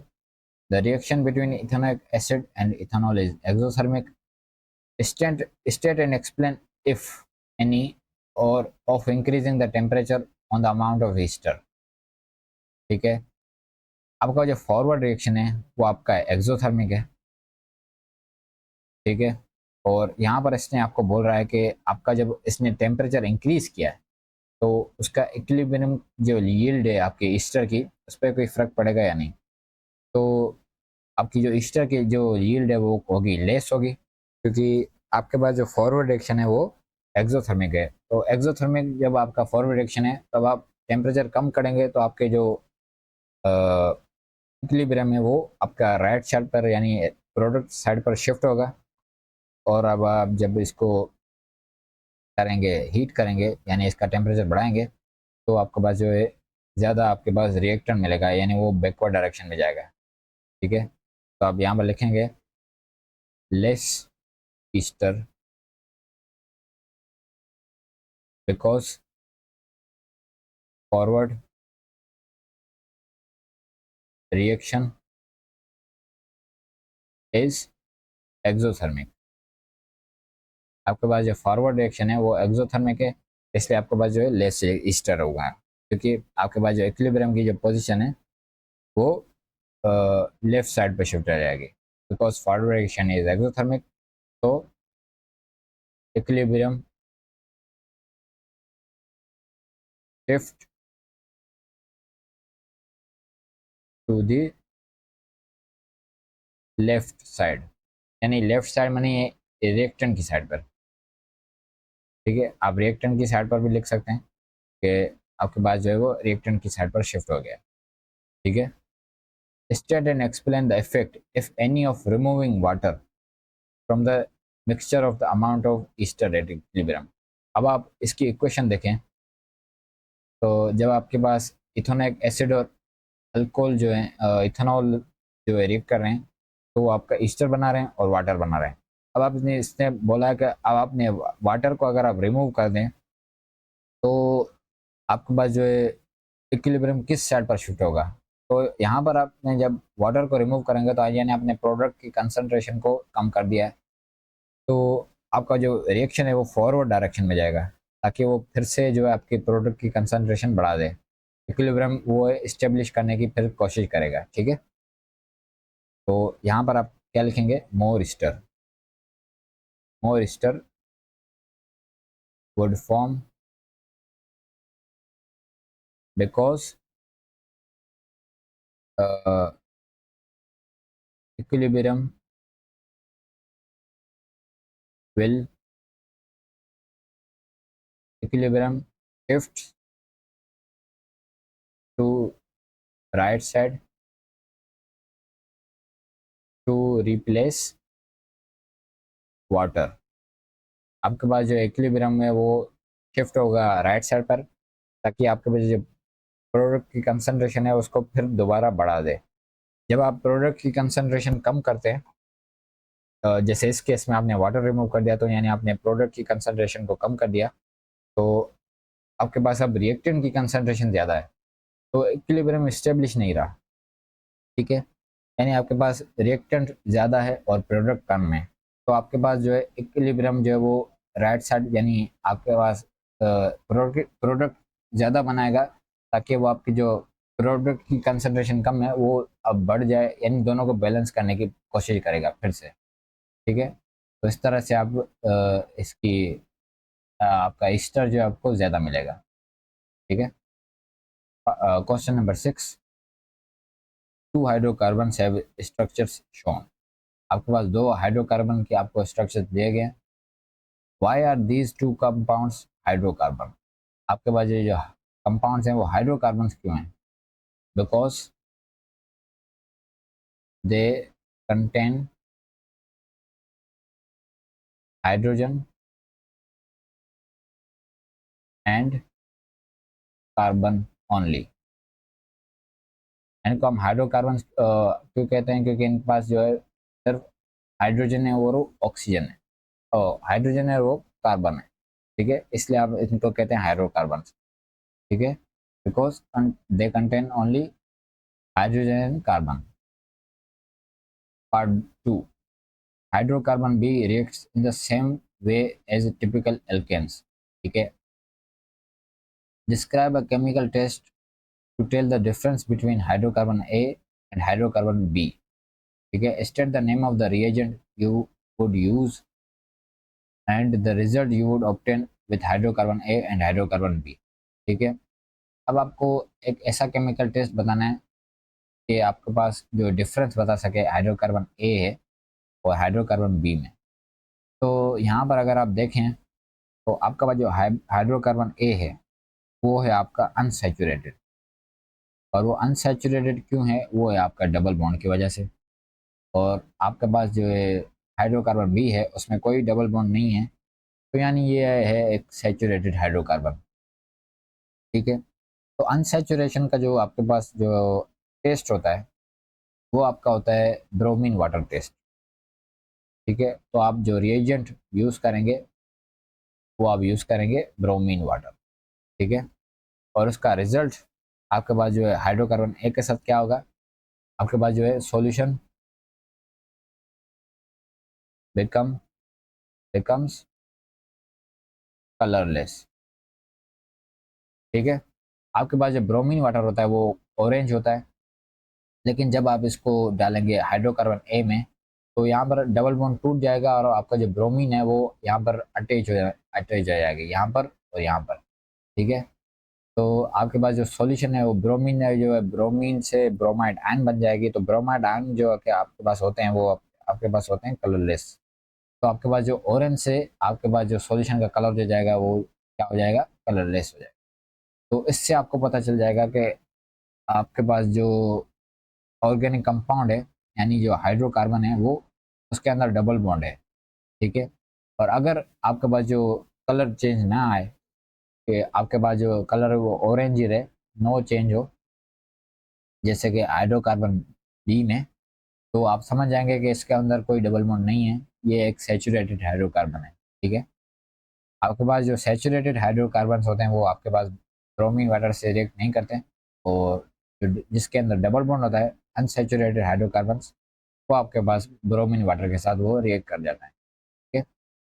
The reaction between ethanoic acid and ethanol is exothermic. State and explain if any or of increasing the temperature on the amount of ester. ठीक है, आपका जो फॉरवर्ड रिएक्शन है वो आपका एक्सोथर्मिक है। ठीक है, और यहाँ पर इसने आपको बोल रहा है कि आपका जब इसने टेम्परेचर इंक्रीज किया है तो उसका इक्विलिब्रियम जो यील्ड है आपकी ईस्टर की उस पर कोई फ़र्क पड़ेगा या नहीं। तो आपकी जो ईस्टर की जो यील्ड है वो होगी लेस होगी, क्योंकि आपके पास जो फॉरवर्ड रिएक्शन है वो एक्सोथर्मिक है। तो एक्सोथर्मिक जब आपका फॉरवर्ड रिएक्शन है तब आप टेम्परेचर कम करेंगे तो आपके जो इक्विलिब्रियम है वो आपका राइट साइड पर यानी प्रोडक्ट साइड पर शिफ्ट होगा। और अब आप जब इसको करेंगे हीट करेंगे यानी इसका टेम्परेचर बढ़ाएंगे तो आपके पास जो है ज़्यादा आपके पास रिएक्टेंट मिलेगा यानी वो बैकवर्ड डायरेक्शन में जाएगा। ठीक है, तो आप यहाँ पर लिखेंगे less Easter because forward reaction is exothermic. आपके पास जो फॉरवर्ड रिएक्शन है वो एक्सोथर्मिक है, इसलिए आपके पास जो है लेस ईस्टर होगा, क्योंकि आपके पास जो इक्विलिब्रियम की जो पोजीशन है वो लेफ्ट साइड पे शिफ्ट हो जाएगी। Because forward reaction is exothermic, तो equilibrium shift to the left side, यानी लेफ्ट साइड मानी रिएक्टेंट की साइड पर। ठीक है, आप रिएक्टेंट की साइड पर भी लिख सकते हैं कि आपके पास जो है वो रिएक्टेंट की साइड पर शिफ्ट हो गया। ठीक है, state and explain the effect if any of removing water from the mixture of the amount of ester at equilibrium। अब आप इसकी इक्वेशन देखें तो जब आपके पास इथेनोइक एसिड और अल्कोहल जो है इथेनॉल जो है रिएक्ट कर रहे हैं तो वो आपका ईस्टर बना रहे हैं और वाटर बना रहे हैं। अब आपने इसने बोला है कि अब आपने वाटर को अगर आप रिमूव कर दें तो आपके पास जो है इक्विलिब्रियम किस साइड पर शिफ्ट होगा। तो यहाँ पर आपने जब वाटर को रिमूव करेंगे तो यानी आपने प्रोडक्ट की कंसंट्रेशन को कम कर दिया है, तो आपका जो रिएक्शन है वो फॉरवर्ड डायरेक्शन में जाएगा ताकि वो फिर से जो है आपकी प्रोडक्ट की कंसंट्रेशन बढ़ा दे, इक्विलिब्रियम वो इस्टेब्लिश करने की फिर कोशिश करेगा। ठीक है, तो यहाँ पर आप क्या लिखेंगे, मोर Easter would form because equilibrium will shift to right side to replace water। आपके पास जो इक्विलिब्रियम है वो शिफ्ट होगा राइट साइड पर ताकि आपके पास जो प्रोडक्ट की कंसंट्रेशन है उसको फिर दोबारा बढ़ा दे। जब आप प्रोडक्ट की कंसंट्रेशन कम करते हैं जैसे इस केस में आपने वाटर रिमूव कर दिया तो यानी आपने प्रोडक्ट की कंसंट्रेशन को कम कर दिया, तो आपके पास अब रिएक्टेंट की कंसंट्रेशन ज़्यादा है तो इक्विलिब्रियम स्टेब्लिश नहीं रहा। ठीक है, यानी आपके पास रिएक्टेंट ज़्यादा है और प्रोडक्ट कम है तो आपके पास जो है इक्विलिब्रियम जो है वो राइट साइड यानी आपके पास प्रोडक्ट ज़्यादा बनाएगा ताकि वो आपकी जो प्रोडक्ट की कंसंट्रेशन कम है वो अब बढ़ जाए, यानी दोनों को बैलेंस करने की कोशिश करेगा फिर से। ठीक है, तो इस तरह से आप इसकी आपका ईस्टर जो है आपको ज़्यादा मिलेगा। ठीक है, question number 6, 2 hydrocarbons have structures shown. आपके पास 2 हाइड्रोकार्बन के आपको स्ट्रक्चर दिए गए हैं। Why are these 2 compounds hydrocarbon. आपके पास ये जो कंपाउंड्स हैं वो हाइड्रोकार्बन क्यों हैं, because they contain hydrogen and carbon only. इनको हम हाइड्रोकार्बन क्यों कहते हैं, क्योंकि इनके पास जो है सिर्फ हाइड्रोजन है और ऑक्सीजन है, और हाइड्रोजन है वो कार्बन है। ठीक है, इसलिए आप इनको कहते हैं हाइड्रोकार्बन। ठीक है, because they contain only hydrogen and carbon. Part 2, hydrocarbon B reacts in the same way as typical alkenes. ठीक है, describe a chemical test to tell the difference between hydrocarbon A and hydrocarbon B. ठीक है, state the name of the reagent you would use and the result you would obtain with hydrocarbon A and hydrocarbon B. ठीक है, अब आपको एक ऐसा केमिकल टेस्ट बताना है कि आपके पास जो डिफरेंस बता सके हाइड्रोकार्बन ए है और हाइड्रोकार्बन बी में। तो यहाँ पर अगर आप देखें तो आपका पास जो हाइड्रोकार्बन ए है वो है आपका अनसैचुरेटेड, और वो अनसैचुरेटेड क्यों है, वो है आपका डबल बॉन्ड की वजह से। और आपके पास जो है हाइड्रोकार्बन बी है उसमें कोई डबल बॉन्ड नहीं है, तो यानी ये है एक सैचुरेटेड हाइड्रोकार्बन। ठीक है, तो अनसैचुरेशन का जो आपके पास जो टेस्ट होता है वो आपका होता है ब्रोमीन वाटर टेस्ट। ठीक है, तो आप जो रिएजेंट यूज़ करेंगे वो आप यूज़ करेंगे ब्रोमीन वाटर। ठीक है, और उसका रिजल्ट आपके पास जो है हाइड्रोकार्बन ए के साथ क्या होगा, आपके पास जो है सॉल्यूशन बिकम बिकम्स कलरलेस। ठीक है, आपके पास जो ब्रोमीन वाटर होता है वो ऑरेंज होता है, लेकिन जब आप इसको डालेंगे हाइड्रोकार्बन ए में तो यहाँ पर डबल बॉन्ड टूट जाएगा और आपका जो ब्रोमीन है वो यहाँ पर अटैच हो जाएगा यहाँ पर और यहाँ पर। ठीक है, तो आपके पास जो सॉल्यूशन है वो ब्रोमीन है, जो है ब्रोमीन से ब्रोमाइड आयन बन जाएगी। तो ब्रोमाइड आयन जो कि आपके पास होते हैं वो आपके पास होते हैं कलरलेस। तो आपके पास जो ऑरेंज से आपके पास जो सॉल्यूशन का कलर जो जाएगा वो क्या हो जाएगा, कलरलेस हो जाएगा। तो इससे आपको पता चल जाएगा कि आपके पास जो ऑर्गेनिक कंपाउंड है यानी जो हाइड्रोकार्बन है वो उसके अंदर डबल बॉन्ड है। ठीक है, और अगर आपके पास जो कलर चेंज ना आए कि आपके पास जो कलर है वो ऑरेंज ही रहे, नो चेंज हो जैसे कि हाइड्रोकार्बन बी में, तो आप समझ जाएंगे कि इसके अंदर कोई डबल बॉन्ड नहीं है, ये एक सैचुरेटेड हाइड्रोकार्बन है। ठीक है, आपके पास जो सैचुरेटेड हाइड्रोकार्बन होते हैं वो आपके पास ब्रोमीन वाटर से रिएक्ट नहीं करते, और जिसके अंदर डबल बॉन्ड होता है अनसैचुरेटेड हाइड्रोकार्बन, वो आपके पास ब्रोमीन वाटर के साथ वो रिएक्ट कर जाता है। ठीक है,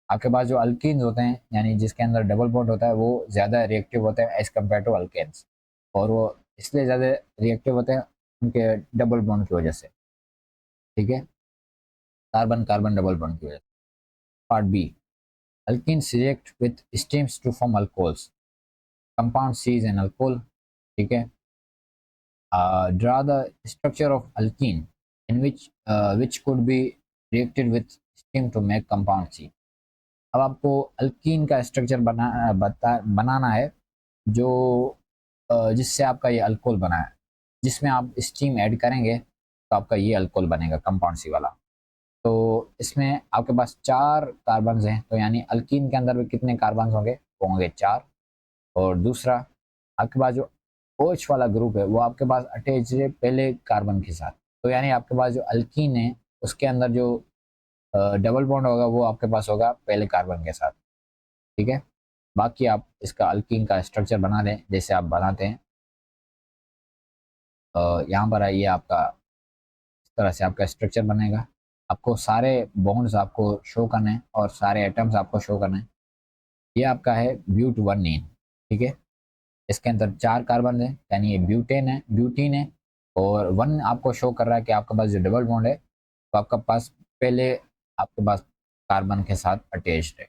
आपके पास जो अल्कीन्स होते हैं यानी जिसके अंदर डबल बॉन्ड होता है वो ज़्यादा रिएक्टिव होते हैं एज कम्पेयर टू अल्केन्स, और वो इसलिए ज़्यादा रिएक्टिव होते हैं उनके डबल बॉन्ड की वजह से। ठीक है, कार्बन कार्बन डबल बॉन्ड की वजह से। Part B, alkenes react with steams to form alcohols, compound C is an alcohol. ठीक है, draw the structure of alkene in which could be reacted with steam to make compound C। अब आपको अल्कीन का स्ट्रक्चर बनाना है जो जिससे आपका ये अल्कोहल बना है, जिसमें आप स्टीम ऐड करेंगे तो आपका ये अल्कोहल बनेगा कंपाउंड सी वाला। तो इसमें आपके पास 4 कार्बन्स हैं, तो यानी अल्कीन के अंदर भी कितने कार्बन्स होंगे, वो होंगे 4। और दूसरा आपके पास जो OH वाला ग्रुप है वो आपके पास अटैच है पहले कार्बन के साथ, तो यानी आपके पास जो अल्कीन है उसके अंदर जो डबल बॉन्ड होगा वो आपके पास होगा पहले कार्बन के साथ। ठीक है, बाकी आप इसका अल्कीन का स्ट्रक्चर बना लें जैसे आप बनाते हैं। यहाँ पर आइए, आपका इस तरह से आपका स्ट्रक्चर बनेगा। आपको सारे बॉन्ड्स आपको शो करने हैं और सारे एटम्स आपको शो करने हैं। ये आपका है ब्यूट 1 ठीक है, इसके अंदर 4 कार्बन है यानी ये ब्यूटीन है, और 1 आपको शो कर रहा है कि आपके पास जो डबल बॉन्ड है तो आपका पास पहले आपके पास कार्बन के साथ अटैच्ड है।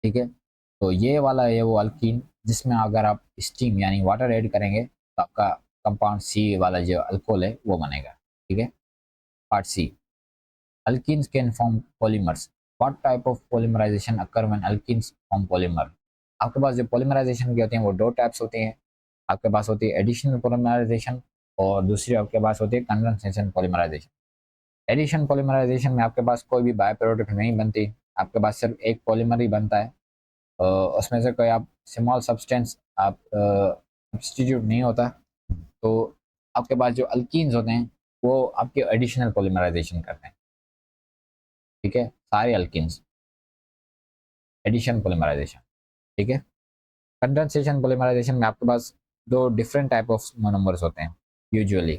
ठीक है, तो ये वाला है वो अल्कीन जिसमें अगर आप स्टीम यानी वाटर ऐड करेंगे तो आपका कंपाउंड सी वाला जो अल्कोहल है वो बनेगा। ठीक है, part C, alkenes can form polymers, what type of polymerisation occur when alkenes form polymer. आपके पास जो पॉलीमराइजेशन के होते हैं वो 2 टाइप्स होते हैं। आपके पास होती है एडिशनल पॉलीमराइजेशन और दूसरी आपके पास होती है कंडेंसेशन पॉलीमराइजेशन। एडिशन पॉलीमराइजेशन में आपके पास कोई भी बाय प्रोडक्ट नहीं बनती, आपके पास सिर्फ एक पॉलीमर ही बनता है। उसमें से कोई आप स्मॉल सब्सटेंस आप सब्सटीट्यूट नहीं होता। तो आपके पास जो अल्कीन्स होते हैं वो आपके एडिशनल पॉलीमराइजेशन करते हैं। ठीक है, सारे अल्कीन्स एडिशन पॉलीमराइजेशन। ठीक है, कंडेंसेशन पॉलीमराइजेशन में आपके पास 2 डिफरेंट टाइप ऑफ मोनोमर्स होते हैं यूजुअली।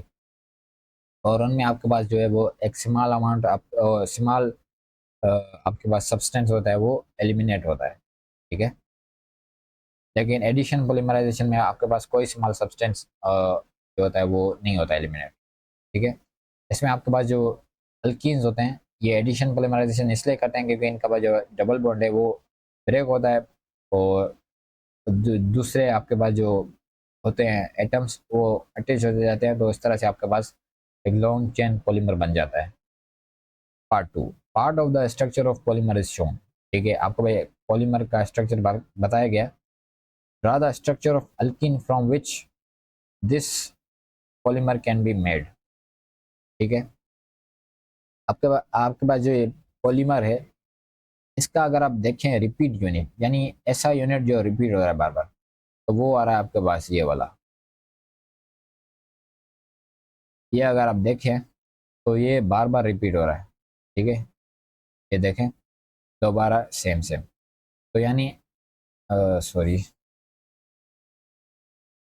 और उनमें आपके पास जो है वो एक स्मॉल अमाउंट स्मॉल आपके पास सब्सटेंस होता है वो एलिमिनेट होता है, ठीक है। लेकिन एडिशन पॉलीमराइजेशन में आपके पास कोई स्मॉल सब्सटेंस जो होता है वो नहीं होता एलिमिनेट, ठीक है। इसमें आपके पास जो अल्कीन्स होते हैं ये एडिशन पॉलीमराइजेशन इसलिए करते हैं क्योंकि इनका पास जो डबल बॉन्ड है वो ब्रेक होता है, और दूसरे आपके पास जो होते हैं एटम्स वो अटैच होते जाते हैं, तो इस तरह से आपके पास एक लॉन्ग चेन पॉलीमर बन जाता है। Part two, part of the structure of polymer is shown, ठीक है। आपको भाई पॉलीमर का स्ट्रक्चर बताया गया। Draw the structure of alkyne from which this polymer can be made, ठीक है। आपके पास जो ये पॉलीमर है इसका अगर आप देखें रिपीट यूनिट, यानी ऐसा यूनिट जो रिपीट हो रहा है बार बार, तो वो आ रहा है आपके पास ये वाला। ये अगर आप देखें तो ये बार बार रिपीट हो रहा है, ठीक है। ये देखें दोबारा सेम सेम, तो यानी सॉरी,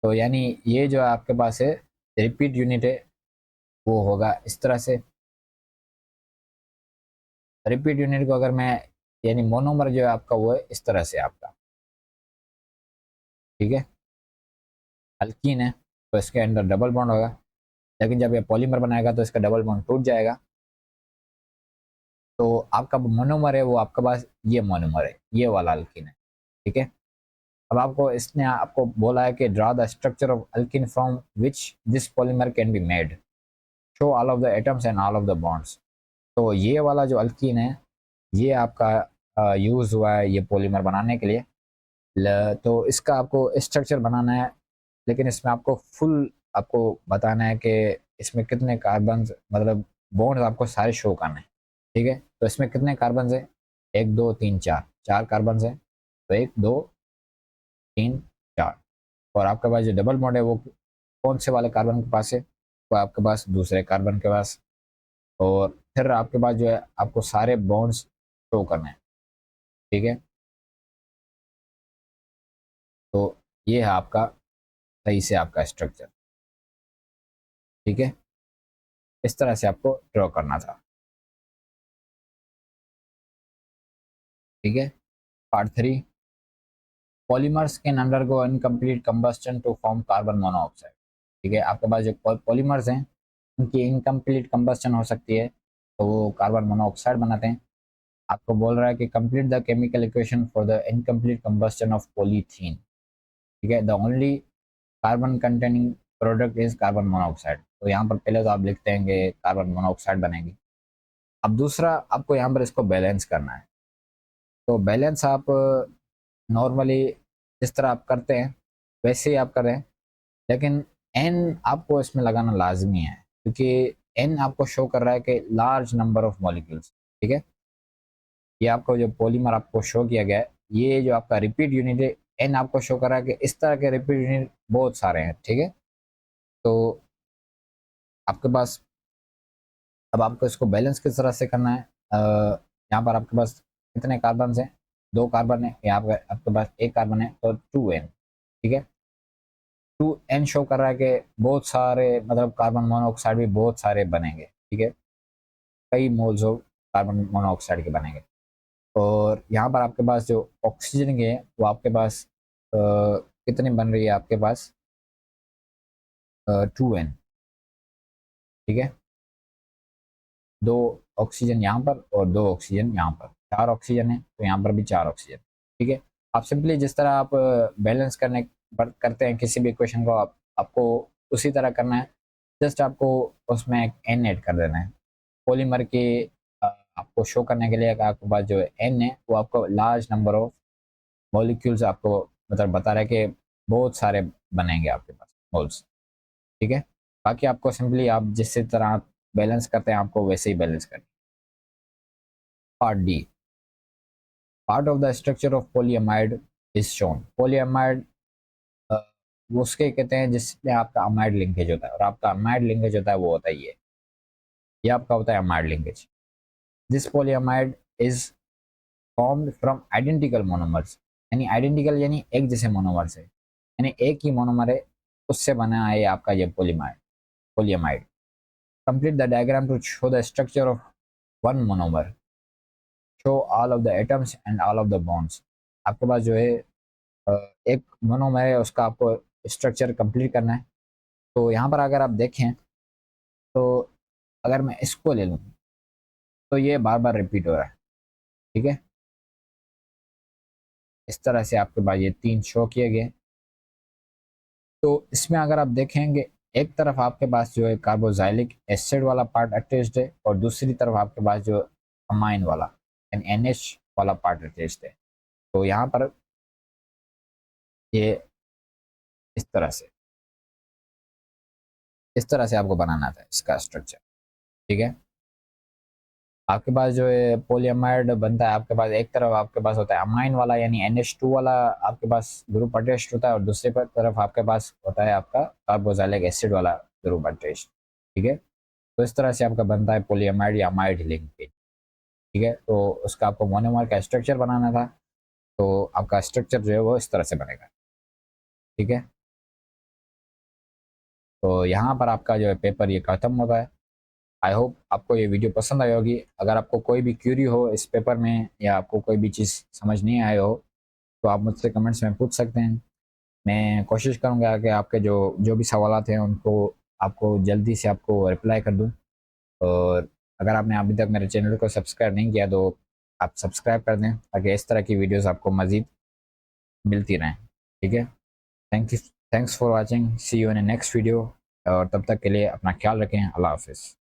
तो यानी ये जो आपके पास है रिपीट यूनिट है वो होगा इस तरह से। रिपीट यूनिट को अगर मैं, यानी मोनोमर जो है आपका वो है इस तरह से आपका, ठीक है। अल्कीन है तो इसके अंदर डबल बॉन्ड होगा, लेकिन जब ये पॉलीमर बनाएगा तो इसका डबल बॉन्ड टूट जाएगा, तो आपका मोनोमर है वो आपके पास ये मोनोमर है, ये वाला अल्कीन है, ठीक है। अब आपको इसने आपको बोला है कि draw the structure of alkyne from which this polymer can be made, show all of the atoms and all of the bonds. तो ये वाला जो अल्कीन है ये आपका यूज़ हुआ है ये पॉलीमर बनाने के लिए। तो इसका आपको स्ट्रक्चर बनाना है, लेकिन इसमें आपको फुल आपको बताना है कि इसमें कितने कार्बन, मतलब बॉन्ड्स आपको सारे शो करने हैं, ठीक है। तो इसमें कितने कार्बन है, एक दो तीन चार, चार कार्बन है, तो एक दो तीन चार। और आपके पास जो डबल बॉन्ड है वो कौन से वाले कार्बन के पास है, तो आपके पास दूसरे कार्बन के पास। और फिर आपके पास जो है आपको सारे बॉन्ड्स शो करने हैं, ठीक है। तो ये है आपका सही से आपका स्ट्रक्चर, ठीक है। इस तरह से आपको ड्रॉ करना था, ठीक है। Part three, polymers can undergo incomplete combustion to form carbon monoxide, ठीक है। आपके पास जो पॉलीमर्स हैं उनकी इनकम्प्लीट कंबस्टन हो सकती है, तो वो कार्बन मोनोऑक्साइड बनाते हैं। आपको बोल रहा है कि complete the chemical equation for the incomplete combustion of polythene, ठीक है। The only carbon containing product is carbon monoxide. तो यहाँ पर पहले तो आप लिखते हैं कि कार्बन मोनोऑक्साइड बनेगी। अब दूसरा आपको यहाँ पर इसको बैलेंस करना है, तो बैलेंस आप नॉर्मली जिस तरह आप करते हैं वैसे ही आप करें, लेकिन एन आपको इसमें लगाना लाजमी है, क्योंकि एन आपको शो कर रहा है कि लार्ज नंबर ऑफ मॉलिक्यूल्स, ठीक है। ये आपको जो पॉलीमर आपको शो किया गया है, ये जो आपका रिपीट यूनिट है एन आपको शो कर रहा है कि इस तरह के रिपीट यूनिट बहुत सारे हैं, ठीक है। तो आपके पास अब आपको इसको बैलेंस किस तरह से करना है, यहाँ पर आपके पास कितने कार्बन हैं, दो कार्बन है, यहाँ पर आपके पास एक कार्बन है, तो 2n, ठीक है। 2n शो कर रहा है कि बहुत सारे, मतलब कार्बन मोनोऑक्साइड भी बहुत सारे बनेंगे, ठीक है। कई मोल्स ऑफ कार्बन मोनोऑक्साइड के बनेंगे। और यहाँ पर आपके पास जो ऑक्सीजन के हैं वो आपके पास कितनी बन रही है, आपके पास 2n, ठीक है। दो ऑक्सीजन यहाँ पर और दो ऑक्सीजन यहाँ पर, चार ऑक्सीजन है, तो यहाँ पर भी चार ऑक्सीजन, ठीक है। आप सिंपली जिस तरह आप बैलेंस करते हैं किसी भी इक्वेशन को, आपको उसी तरह करना है। जस्ट आपको उसमें एक एन ऐड कर देना है पॉलीमर के आपको शो करने के लिए। आपके पास जो एन है वो आपको लार्ज नंबर ऑफ मॉलिक्यूल्स आपको मतलब बता रहा है कि बहुत सारे बनेंगे आपके पास मोल्स, ठीक है। बाकी आपको सिंपली आप जिस तरह आप बैलेंस करते हैं आपको वैसे ही बैलेंस करना। Part D, part of the structure of polyamide is shown. Polyamide वो उसके कहते हैं जिसमें आपका अमाइड लिंकेज होता है, और आपका अमाइड लिंकेज होता है वो होता है ये आपका होता है amide linkage. This polyamide is formed from identical monomers, यानी आइडेंटिकल यानी एक जैसे मोनोमर्स है, यानी एक ही मोनोमर है उससे बना है आपका ये polyamide polyamide. Complete the diagram to show the structure of one monomer, show all of the atoms and all of the bonds. आपके पास जो है एक मोनोमर है, उसका आपको स्ट्रक्चर कंप्लीट करना है। तो यहाँ पर अगर आप देखें तो अगर मैं इसको ले लूँ तो ये बार बार रिपीट हो रहा है, ठीक है। इस तरह से आपके पास ये 3 शो किए गए। तो इसमें अगर आप देखेंगे एक तरफ आपके पास जो है कार्बोक्सिलिक एसिड वाला पार्ट अटैच्ड है और दूसरी तरफ आपके पास जो अमाइन वाला यानी NH वाला पार्ट अटैच्ड है। तो यहाँ पर ये इस तरह से आपको बनाना था इसका स्ट्रक्चर, ठीक है। आपके पास जो है पॉलीअमाइड बनता है, आपके पास एक तरफ आपके पास होता है अमाइन वाला यानी NH2 वाला आपके पास ग्रुप अटैच्ड होता है और दूसरी तरफ आपके पास होता है आपका कार्बोक्सिलिक एसिड वाला ग्रुप अटैच्ड, ठीक है। तो इस तरह से आपका बनता है पॉलीअमाइड या अमाइड लिंकेज, ठीक है। तो उसका आपको मोनोमर का स्ट्रक्चर बनाना था, तो आपका स्ट्रक्चर जो है वो इस तरह से बनेगा, ठीक है। तो यहाँ पर आपका जो है पेपर ये ख़त्म होता है। आई होप आपको ये वीडियो पसंद आई होगी। अगर आपको कोई भी क्यूरी हो इस पेपर में या आपको कोई भी चीज़ समझ नहीं आई हो तो आप मुझसे कमेंट्स में पूछ सकते हैं। मैं कोशिश करूँगा कि आपके जो जो भी सवालात हैं उनको आपको जल्दी से आपको रिप्लाई कर दूँ। और अगर आपने अभी तक मेरे चैनल को सब्सक्राइब नहीं किया तो आप सब्सक्राइब कर दें ताकि इस तरह की वीडियोज़ आपको मज़ीद मिलती रहें, ठीक है। Thank you, thanks for watching, see you in next video. और तब तक के लिए अपना ख्याल रखें। अल्लाह हाफिज़।